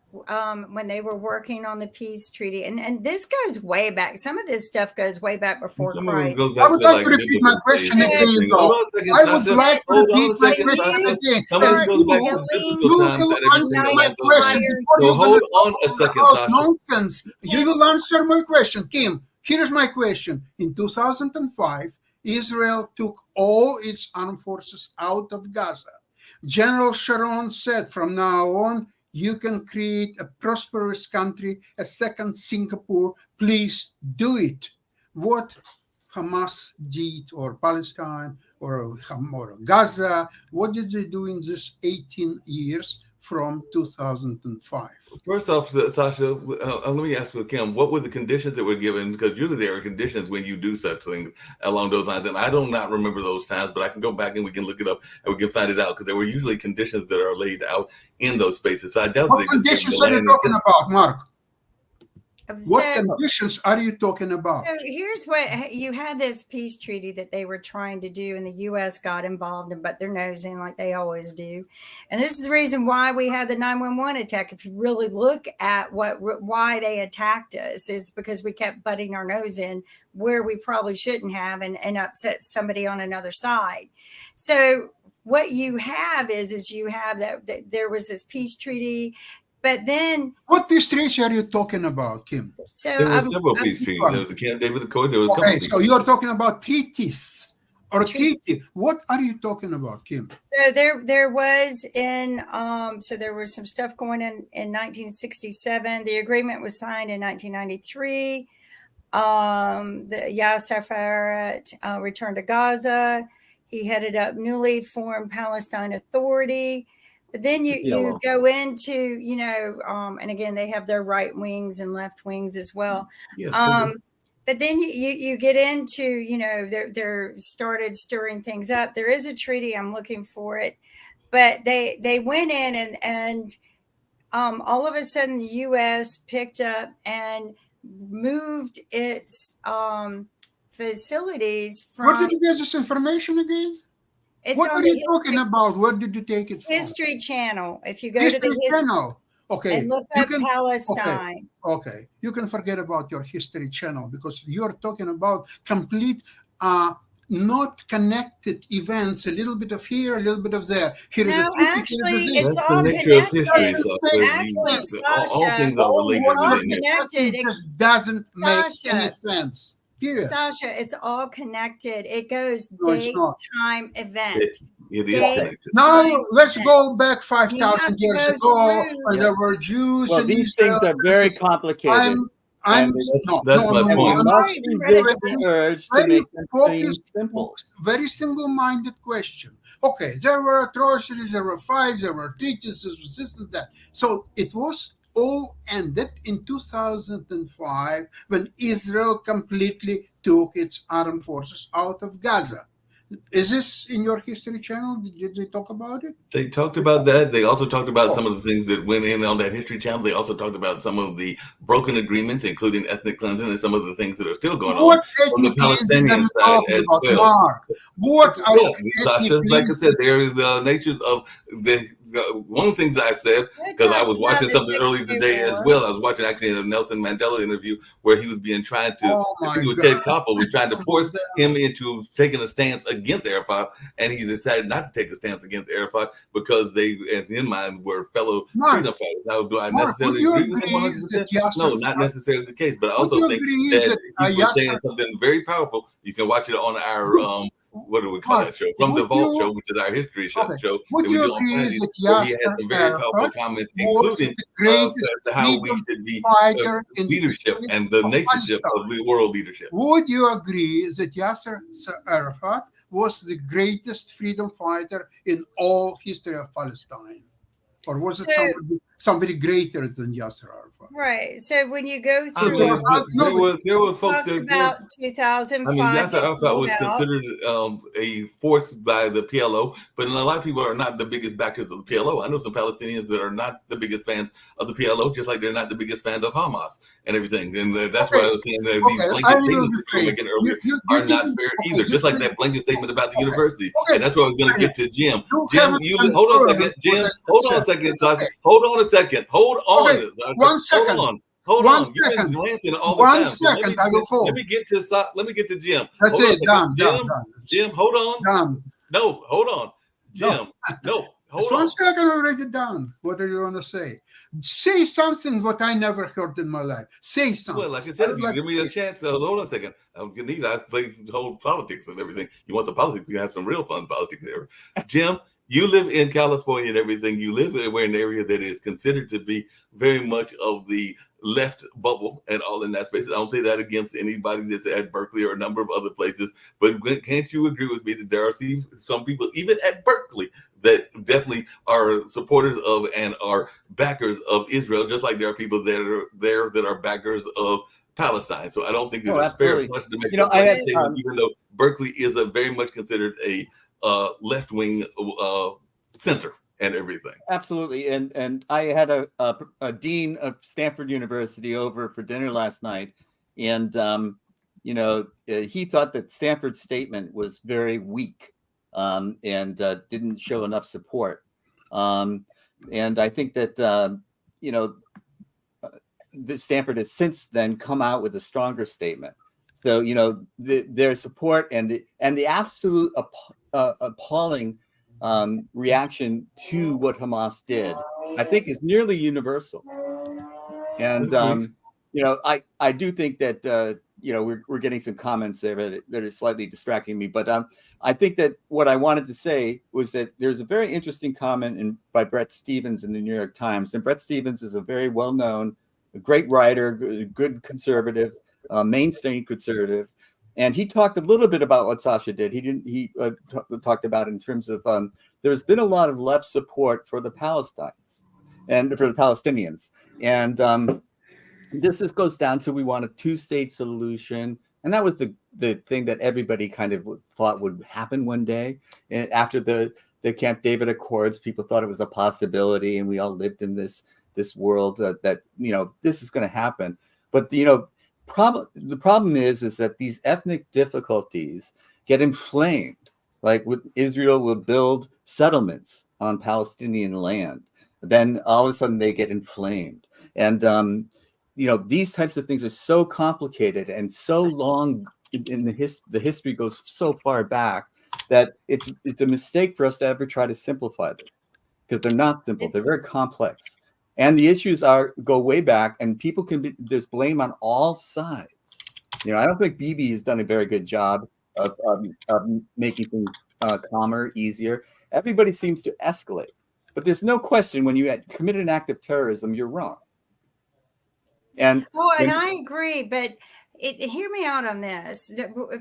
when they were working on the peace treaty, and this goes way back. Some of this stuff goes way back before Some of it Christ. goes I back would to like like to repeat my biblical days question and again, everything. though. Hold on a second, I would Sasha. like to Hold on repeat a my second, question Sasha. again. Some of And this goes back to biblical you times will and everything answer along my those question lines. before So you're going hold to on a second, talk Sasha. nonsense. You will answer my question. Kim, here's my question. In 2005, Israel took all its armed forces out of Gaza. General Sharon said from now on, you can create a prosperous country, a second Singapore. Please do it. What Hamas did, or Palestine, or Gaza, what did they do in this 18 years from 2005? First off, Sasha, let me ask you, Kim, what were the conditions that were given? Because usually there are conditions when you do such things along those lines. And I do not remember those times, but I can go back and we can look it up and we can find it out because there were usually conditions that are laid out in those spaces. So I doubt What they just gave conditions the are you land. talking about, Mark? What So, conditions are you talking about? so here's what you had this peace treaty that they were trying to do, and the U.S. got involved and butt their nose in like they always do. And this is the reason why we had the 9/11 attack. If you really look at why they attacked us, is because we kept butting our nose in where we probably shouldn't have, and upset somebody on another side. So what you have is you have that there was this peace treaty. But then, what peace treaty are you talking about, Kim? so There were several peace treaties. Right. There was the Camp David Accord. There was a couple Okay, of so you're talking about treaties or treaty. What are you talking about, Kim? So there was so there was some stuff going in 1967. The agreement was signed in 1993. The Yasser Arafat returned to Gaza. He headed up newly formed Palestine Authority. But then you go into, and again, they have their right wings and left wings as well. Yes, but then you get into, they're started stirring things up. There is a treaty. I'm looking for it. But they went in and all of a sudden the U.S. picked up and moved its facilities from. Where did you get this information again? What are you talking about? Where did you take it from? History Channel. If you go History to the Channel. Okay. and look up Palestine. Okay. You can forget about your History Channel because you're talking about complete not connected events, a little bit of here, a little bit of there. Here is it's that's all the nature of connected. history. All things are related within it. It just doesn't make any sense. Period. Sasha, it's all connected. It goes date, time, event. It is connected. Now let's go back 5,000 years ago when there were Jews. Well, these things are very complicated. That's my point. We must resist the urge to make them seem simple. Very single-minded question. Okay, there were atrocities, there were fights, there were treaties, this and that. So it was all ended in 2005 when Israel completely took its armed forces out of Gaza. Is this in your History Channel? Did they talk about it? They talked about that. They also talked about some of the things that went in on that History Channel. They also talked about some of the broken agreements, including ethnic cleansing and some of the things that are still going on on the Palestinian side as well. Mark? What are Sasha, like I said, there is the natures of the one of the things I said, We're because I talking was about watching the something 6 earlier Day today as War. well. I was watching actually a Nelson Mandela interview where he was being trying to, Oh I my think it was God. Ted Koppel was trying to force him into taking a stance against Arafat, and he decided not to take a stance against Arafat because they, in his mind, were fellow Mark, freedom fighters. Now, do I Mark, would necessarily you agree with him agree 100%? that Yasser No, not necessarily the case. But I would also you think agree that that he was saying Yasser something very powerful. You can watch it on our what do we call Mark, that show? From the would Vault you show, which is our history show okay? Would that we you do on agree Fridays, that where he has Yasser some very powerful Arafat comments, was including the greatest as to how we freedom should be fighter in the leadership history and the of natureship of Palestine? world leadership. Would you agree that Yasser Arafat was the greatest freedom fighter in all history of Palestine? Or was it So, somebody greater than Yasser Arafat? right. So when you go I through mean, it, there were it folks talks that about I mean, 2005 Yasser they Arafat pulled was out. considered a force by the PLO, but a lot of people are not the biggest backers of the PLO. I know some Palestinians that are not the biggest fans of the PLO, just like they're not the biggest fans of Hamas and everything. And that's why I was saying that these Okay, blanket I will statements that we were rephrase. making earlier You are not didn't. fair Okay, either. you Just like didn't. that blanket statement about the Okay, university, okay. and that's what I was going to get to Jim. You Jim, haven't hold on a confirmed second. Jim, what I hold on a said. second, It's Sasha. okay. Hold on a second. Hold on. Okay, 1 second. Hold on. Hold 1 on. You've been second. ranting all the 1 time. So second. I will let hold. me get to Jim. That's Hold on a it. second. Done. Jim, hold on. Done. No, hold on. No. Jim, no, hold It's on. 1 second already done. What are you going to say? Say something what I never heard in my life. Say something. Well, like I I said, would you like give me to a hear. chance. Hold on a second. I play the whole politics and everything. You want some politics? We can have some real fun politics there. Jim, you live in California and everything. You live in an area that is considered to be very much of the left bubble and all in that space. I don't say that against anybody that's at Berkeley or a number of other places, but can't you agree with me that there are some people, even at Berkeley, that definitely are supporters of and are backers of Israel, just like there are people that are there that are backers of Palestine. So I don't think that it's fair absolutely. for us to make You know, that I had, statement, even though Berkeley is a very much considered a left-wing center and everything. Absolutely, and I had a dean of Stanford University over for dinner last night, and he thought that Stanford's statement was very weak, and didn't show enough support. And I think that that Stanford has since then come out with a stronger statement. So their support and the absolute appalling reaction to what Hamas did, I think, is nearly universal. And I do think that we're getting some comments there that are slightly distracting me. But I think that what I wanted to say was that there's a very interesting comment by Bret Stephens in the New York Times. And Bret Stephens is a very well-known, a great writer, good conservative, mainstream conservative. And he talked a little bit about what Sasha did. He talked about in terms of there's been a lot of left support for the Palestinians and for the Palestinians. And this goes down to we want a two-state solution. And that was the thing that everybody kind of thought would happen one day. And after the Camp David Accords, people thought it was a possibility, and we all lived in this world that this is going to happen. But the problem is that these ethnic difficulties get inflamed. Like Israel will build settlements on Palestinian land, then all of a sudden they get inflamed. And these types of things are so complicated and so long in the history goes so far back that it's a mistake for us to ever try to simplify them, because they're not simple. They're very complex. And the issues go way back, and people there's blame on all sides. I don't think Bibi has done a very good job of making things calmer, easier. Everybody seems to escalate. But there's no question when you commit an act of terrorism, you're wrong. And I agree, but hear me out on this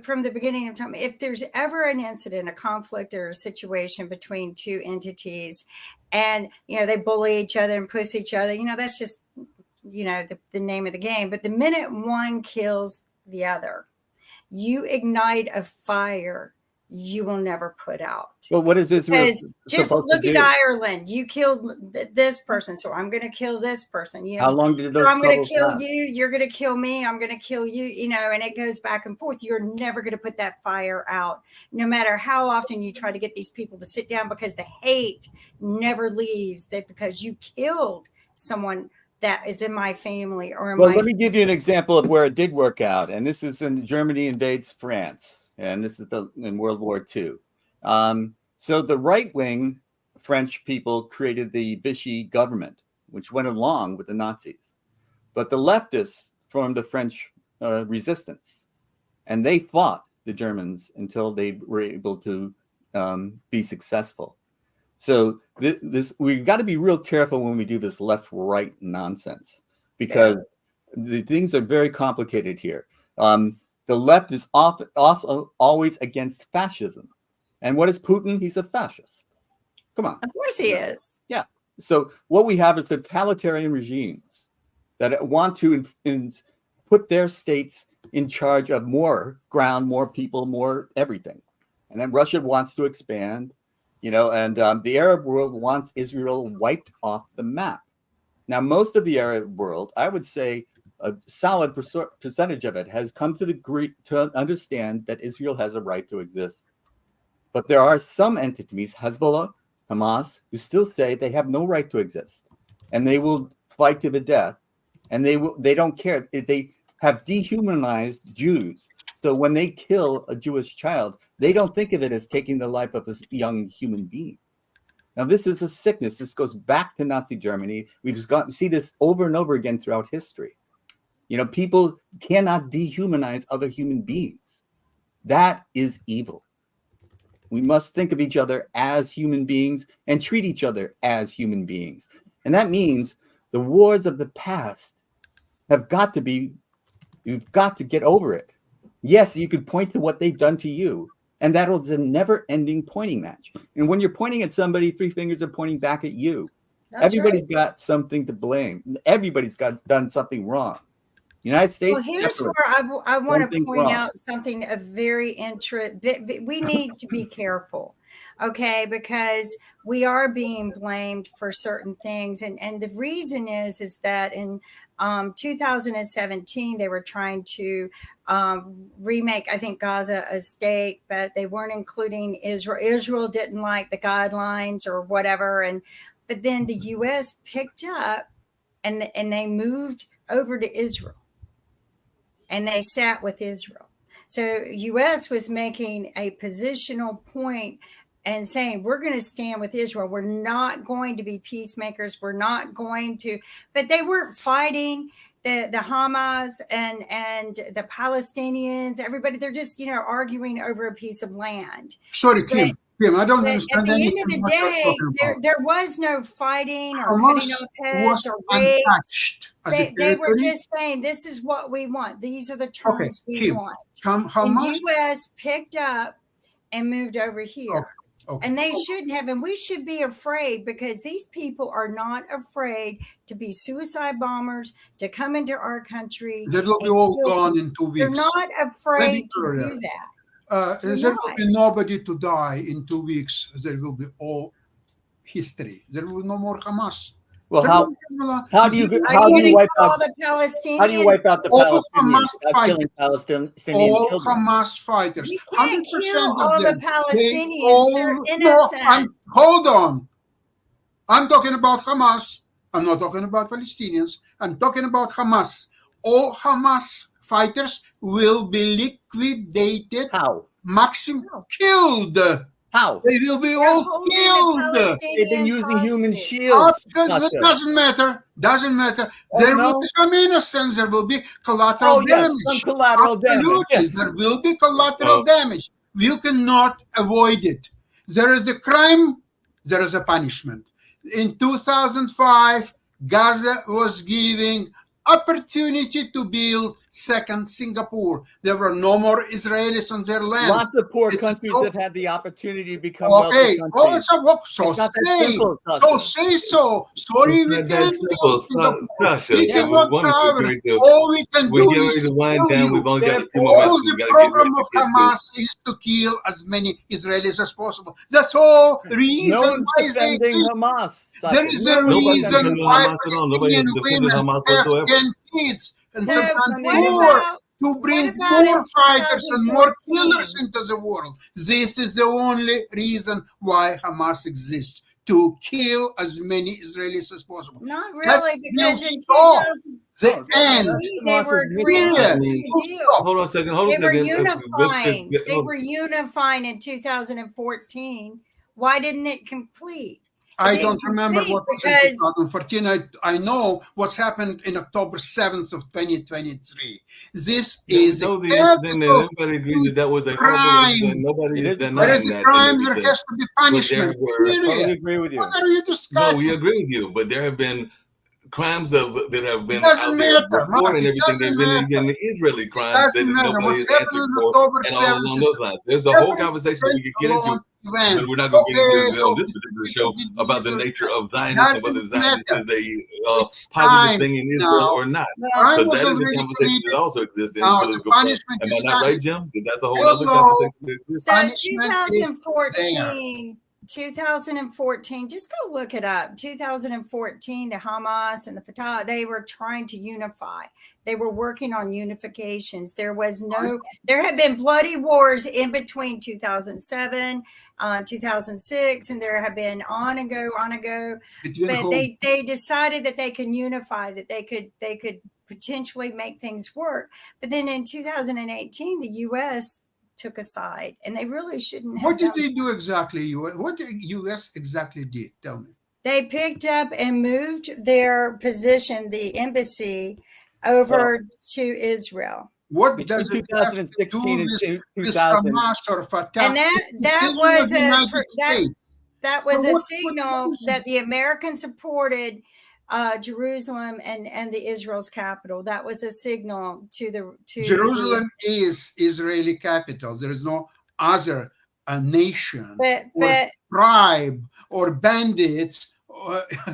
from the beginning of time. If there's ever an incident, a conflict, or a situation between two entities, and they bully each other and push each other, that's just the name of the game. But the minute one kills the other, you ignite a fire you will never put out. Well, what is Israel Because just supposed look to at do? Ireland. You killed this person, so I'm going to kill this person. You know, How long did those so I'm going troubles to kill last? you. You're going to kill me. I'm going to kill you. You know, and it goes back and forth. You're never going to put that fire out, no matter how often you try to get these people to sit down, because the hate never leaves. That because you killed someone that is in my family or in Well, my. let me give you an example of where it did work out, and this is in Germany invades France, and this is in World War II. So the right-wing French people created the Vichy government, which went along with the Nazis, but the leftists formed the French resistance, and they fought the Germans until they were able to be successful. So this we've got to be real careful when we do this left-right nonsense, because the things are very complicated here. The left is also always against fascism. And what is Putin? He's a fascist. Come on. Of course he is. Yeah. So what we have is totalitarian regimes that want to put their states in charge of more ground, more people, more everything. And then Russia wants to expand, you know, and the Arab world wants Israel wiped off the map. Now, most of the Arab world, I would say a solid percentage of it has come to understand that Israel has a right to exist. But there are some entities, Hezbollah, Hamas, who still say they have no right to exist, and they will fight to the death, and they don't care. They have dehumanized Jews. So when they kill a Jewish child, they don't think of it as taking the life of a young human being. Now, this is a sickness. This goes back to Nazi Germany. We see this over and over again throughout history. You know, people cannot dehumanize other human beings. That is evil. We must think of each other as human beings and treat each other as human beings. And that means the wars of the past have got to be, you've got to get over it. Yes, you could point to what they've done to you, and that was a never-ending pointing match. And when you're pointing at somebody, three fingers are pointing back at you. That's Everybody's right. got something to blame. Everybody's done something wrong. United States. Well, here's definitely. where I want to Something point wrong. out something of very interesting. We need to be careful, okay, because we are being blamed for certain things, and the reason is that in 2017 they were trying to remake, I think, Gaza a state, but they weren't including Israel. Israel didn't like the guidelines or whatever, but then the U.S. picked up and they moved over to Israel. And they sat with Israel. So U.S. was making a positional point and saying, we're going to stand with Israel. We're not going to be peacemakers. We're not going to, but they weren't fighting the Hamas and the Palestinians, everybody. They're just, arguing over a piece of land. Sorry, Kim, I don't But understand at the anything end of the what you're day, talking about. there was no fighting or Hamas cutting off heads was or rapes. untouched as a They were territory. just saying, this is what we want. These are the terms we Kim, want. Hamas. And U.S. picked up and moved over here. Okay. And they shouldn't have. And we should be afraid, because these people are not afraid to be suicide bombers, to come into our country. That will be all gone in 2 weeks. They're not afraid to do that. There will be nobody to die in 2 weeks. There will be all history. There will be no more Hamas. Well, how do you wipe out the Palestinians? How do you wipe out the all Palestinians? Killing Palestinian all children. Hamas fighters. You can't 100% kill of all them. the Palestinians. They're innocent. No, hold on. I'm talking about Hamas. I'm not talking about Palestinians. I'm talking about Hamas. All Hamas fighters will be liquidated. How? Maximum killed. How? They will be all killed. They've been using human shields. It doesn't matter. Doesn't matter. There will be some innocence. There will be collateral damage. Some collateral damage. Yes. There will be collateral damage. You cannot avoid it. There is a crime. There is a punishment. In 2005, Gaza was giving opportunity to build Second, Singapore. There were no more Israelis on their land. Lots of poor It's countries so- have had the opportunity to become wealthy Okay. Oh, countries. so It's not that say. simple, So Sasha. say so. Sorry, we It's not can't that simple, be Singapore. Sasha. We Yeah. cannot One, cover we're it. getting All we can do ready is to wind tell down. you. We've only got Therefore, two more minutes. All We the got to get program ready of to get Hamas is to kill as many Israelis as possible. That's all reason No one's why they defending exist. Hamas. Sasha. There is a No one's Nobody's reason defending defending why Hamas at all. Nobody has Palestinian defended women Hamas have whatsoever. 10 kids and So sometimes what more about to bring about more in fighters and more 2014? killers into the world. This is the only reason why Hamas exists, to kill as many Israelis as possible. Not really, That's because will in stop 2014 the Oh, end. they Hamas were is missing. agreeing Yeah. to mean, the Full deal. stop. Hold on a second. Hold They on a were second. unifying. They hold- were unifying in 2014. Why didn't it complete? I It don't didn't remember complete what was in because 2014. I know what's happened in October 7th of 2023. This is no, a the incident, and capital everybody agrees that that was a crime. horrible incident. Nobody It is is a denying There is a that. crime, and there everything. has to be punishment. But there were- Totally Period. agree with you. What are you No, we discussing? agree with you, but there have been crimes that have been It doesn't out there matter, before Mark, and it everything. There's doesn't been matter. even Israeli It crimes that doesn't matter. nobody What's has happened answered on for, October and all 7th along is those lines. There's a whole every conversation we could get into, standalone event. but we're not going to get Okay, into so on this particular show about the nature of Zionism, whether doesn't Zionism matter. is a It's positive time thing in Israel now. or not. well, Crime Because was that is a already conversation committed. that also exists in Now the political play. punishment Am I is not right, coming. Jim? That's a whole other Hello. conversation that exists. so Punishment is 2014, just go look it up. 2014, the Hamas and the Fatah, they were trying to unify. They were working on unifications. There had been bloody wars in between 2007, 2006, and there have been on and go. between But whom? they decided that they could unify, that they could potentially make things work. But then in 2018, the U.S. took a side, and they really shouldn't have. What did done. they do exactly? What the U.S. exactly did? Tell me. They picked up and moved their position, the embassy, over to Israel. What Between does it have to do 2016 and with 2000. Hamas or Fatah? And that It's the decision was of the United that States. that was So a what signal is it? that the Americans supported Jerusalem and the Israel's capital. That was a signal to Jerusalem is Israeli capital. There is no other nation But or tribe or bandits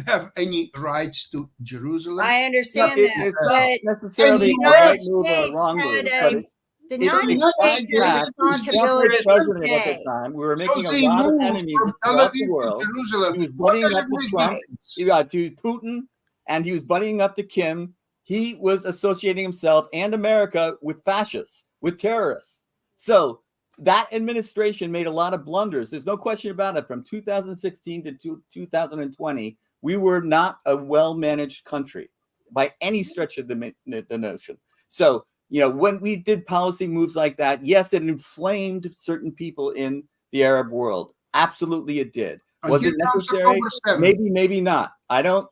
have any rights to Jerusalem. I understand It- that. it's But not necessarily And a the right United move or a States wrong had move, a- but the It's United not States just had the a United Trump States responsibility was to president at pay. the time. We were So making a they lot of moved enemies from Tel throughout Aviv the to world. Jerusalem. He was What buddying does up it to make Trump, difference? to Putin, and he was buddying up to Kim. He was associating himself and America with fascists, with terrorists. So that administration made a lot of blunders. There's no question about it. From 2016 to 2020, we were not a well-managed country by any stretch of the notion. So, when we did policy moves like that, yes, it inflamed certain people in the Arab world. Absolutely, it did. And Was here it comes necessary? October 7th. Maybe, maybe not. I'm not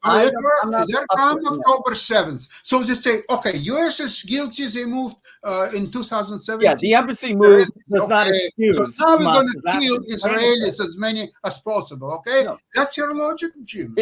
There up comes for it. October 7th. So they say, okay, U.S. is guilty. They moved in 2017. Yeah, the embassy move does not Okay, excuse. so now we're Hamas' going to kill actions. Israelis as many as possible. Okay, No. that's your logic, Jim.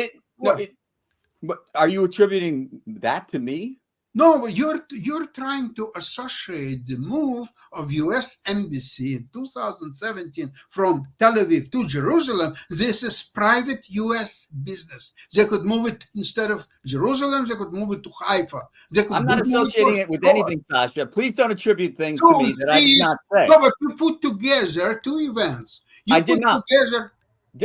But are you attributing that to me? No, but you're trying to associate the move of U.S. embassy in 2017 from Tel Aviv to Jerusalem. This is private U.S. business. They could move it instead of Jerusalem. They could move it to Haifa. They could I'm not move associating it with anything, Sasha. Please don't attribute things to me that I did not say. No, but you put together two events. You I did put not. Together,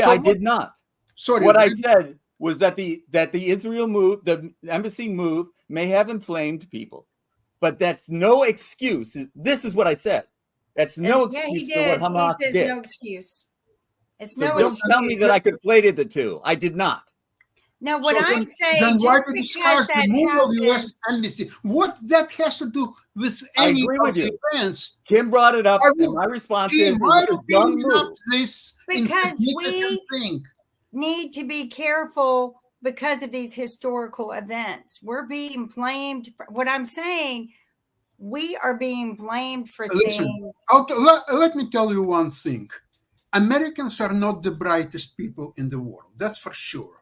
I did not. sorry. What I said was that the Israel move, the embassy move, may have inflamed people, but that's no excuse. This is what I said. That's no excuse for what Hamas He says did. no excuse. It's So no don't excuse. tell me that I conflated the two. I did not. No, what So I'm saying, then why just to because discuss the that move of happened, U.S. embassy? What that has to do with I any agree of with the you. events? Kim brought it up, I and will- my response In is, my it was a dumb opinion, up move. this Because insignificant thing. need to be careful because of these historical events. We're being blamed. What I'm saying, we are being blamed for Listen, things. let me tell you one thing. Americans are not the brightest people in the world. That's for sure.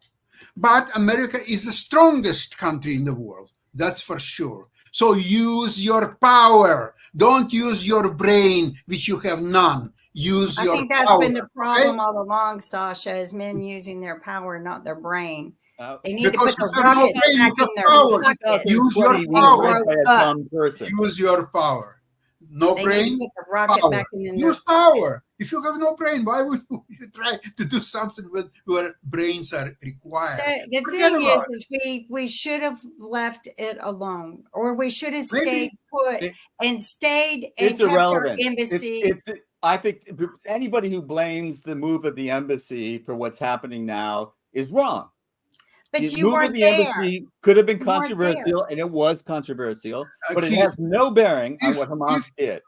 But America is the strongest country in the world. That's for sure. So use your power. Don't use your brain, which you have none. Use I your think that's power. been the Okay? problem all along, Sasha, is men using their power, not their brain. They need Because to put you the have no rockets brain, back you in their have power. pocket. Use your we were power. led by a Up. dumb person. Use your power. No They brain, need to put the rocket power. back in their Use power. If you have no brain, why would you try to do something where brains are required? So the Forget thing about is we should have left it alone, or we should have Maybe. stayed put It- and stayed and It's kept our irrelevant. embassy. I think anybody who blames the move of the embassy for what's happening now is wrong. But The you move of weren't the there. embassy could have been You weren't there. controversial, and it was controversial, but it Keith, has no bearing on if- what Hamas if- did.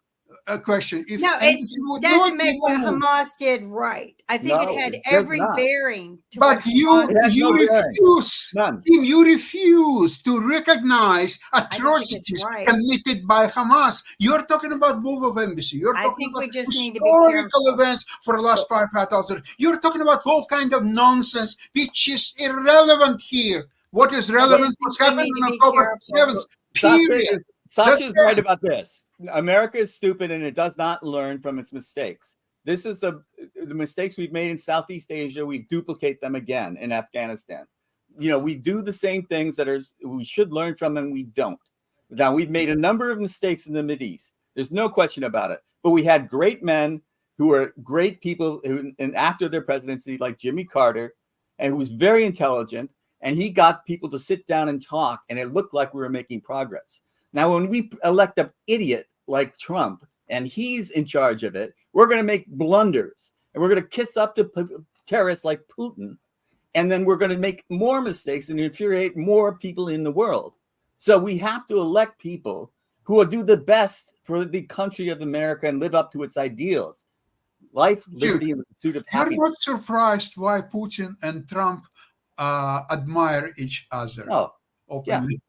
A question. If No, embassy would doesn't not make be what moved, Hamas did right. I think No, it had it does every not. bearing to but what you Hamas It has no bearing. refuse. None. You refuse to recognize atrocities right. committed by Hamas. You're talking about move of embassy. You're I talking think about we just need to be historical careful. events for the last 5,000. You're talking about all kind of nonsense, which is irrelevant here. What is relevant was we happened need to on be October careful. 7th. Period. Sasha's That's right about this. America is stupid and it does not learn from its mistakes. This is the mistakes we've made in Southeast Asia. We duplicate them again in Afghanistan. We do the same things that we should learn from, and we don't. Now, we've made a number of mistakes in the Mideast. There's no question about it. But we had great men who were great people and after their presidency, like Jimmy Carter, and who was very intelligent, and he got people to sit down and talk, and it looked like we were making progress. Now, when we elect an idiot like Trump and he's in charge of it, we're going to make blunders and we're going to kiss up to terrorists like Putin. And then we're going to make more mistakes and infuriate more people in the world. So we have to elect people who will do the best for the country of America and live up to its ideals. Life, liberty, and the pursuit of happiness. You're not surprised why Putin and Trump admire each other openly.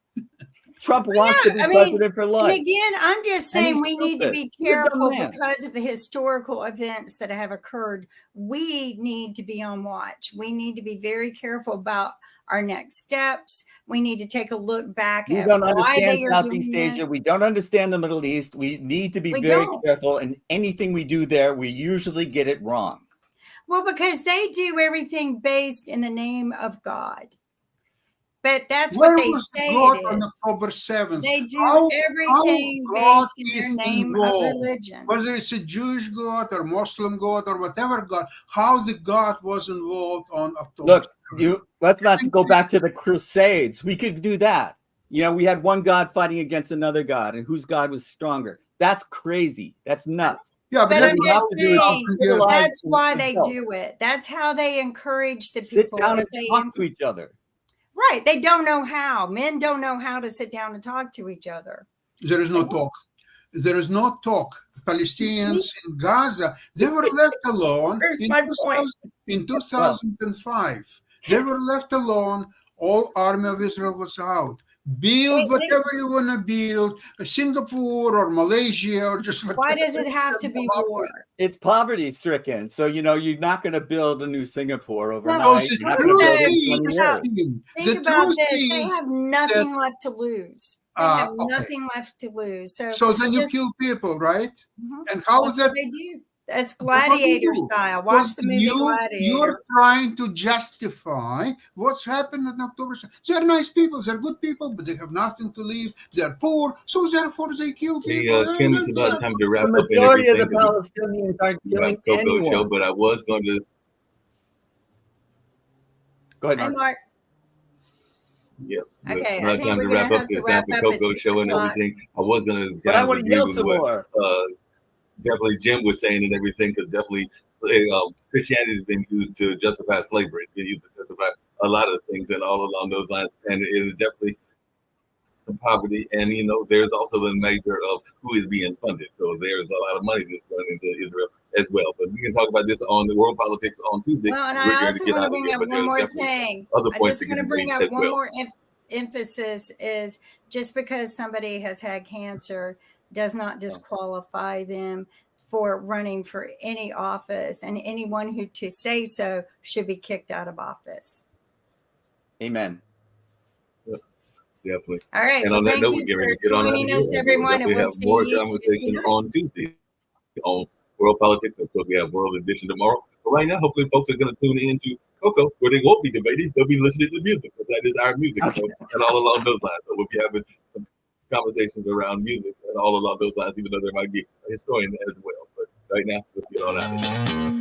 Trump wants to be president for life. And again, I'm just saying we need to be He's a dumb careful man. because of the historical events that have occurred. We need to be on watch. We need to be very careful about our next steps. We need to take a look back We at don't why understand they are Southeast doing Asia. this. We don't understand the Middle East. We need to be very careful. And anything we do there, we usually get it wrong. Well, because they do everything based in the name of God. But that's Where what they was say God it on is. October 7th? They do everything God based in is their name involved. of religion. Whether it's a Jewish God or Muslim God or whatever God, how the God was involved on October 7th. Let's not go back to the Crusades. We could do that. We had one God fighting against another God, and whose God was stronger. That's crazy. That's nuts. Yeah, But I'm just saying, do that's why they do it. That's how they encourage the people. Sit down and talk to each other. Right. They don't know how. Men don't know how to sit down and talk to each other. There is no talk. There is no talk. Palestinians in Gaza, they were left alone in 2005. They were left alone. All army of Israel was out. Build whatever you want to build, Singapore or Malaysia or just whatever. Why does it have to be war? It's poverty stricken. So, you're not going to build a new Singapore overnight. The Think about this. They have nothing left to lose. They have nothing left to lose. So then you kill people, right? Mm-hmm. And how is that? They do. That's Gladiator style. Watch the movie Gladiator. You're trying to justify what's happened on October 7th. They're nice people. They're good people, but they have nothing to leave. They're poor, so therefore they kill people. Kim, it's about time to wrap up. The majority of the Palestinians aren't killing anyone. Show, but I was going to. Go ahead, Hi, Mark. Yeah. Okay. It's time to wrap up. It's time for Coco show and everything. I was going to. But I want to yell some more. Definitely Jim was saying and everything, because definitely Christianity has been used to justify slavery. It's been used to justify a lot of things and all along those lines. And it is definitely some poverty. And, there's also the measure of who is being funded. So there's a lot of money that's going into Israel as well. But we can talk about this on the World Politics on Tuesday. Well, and I also want to bring up one more thing. I just want to bring up one more emphasis is just because somebody has had cancer does not disqualify them for running for any office, and anyone who to say so should be kicked out of office. Amen. Definitely. All right. And Well, on that thank note, you we're getting ready for to get on out of joining here. us, And we'll everyone, and definitely we'll have see more you Tuesday conversation night. on Tuesday on World Politics. Of course, we have World Edition tomorrow. But right now, hopefully, folks are going to tune into Coco, where they won't be debating. They'll be listening to music, because that is our music. Okay. So, and all along those lines. So we'll be having some conversations around music and all along those lines, even though there might be a historian as well. But right now, let's get on out of here.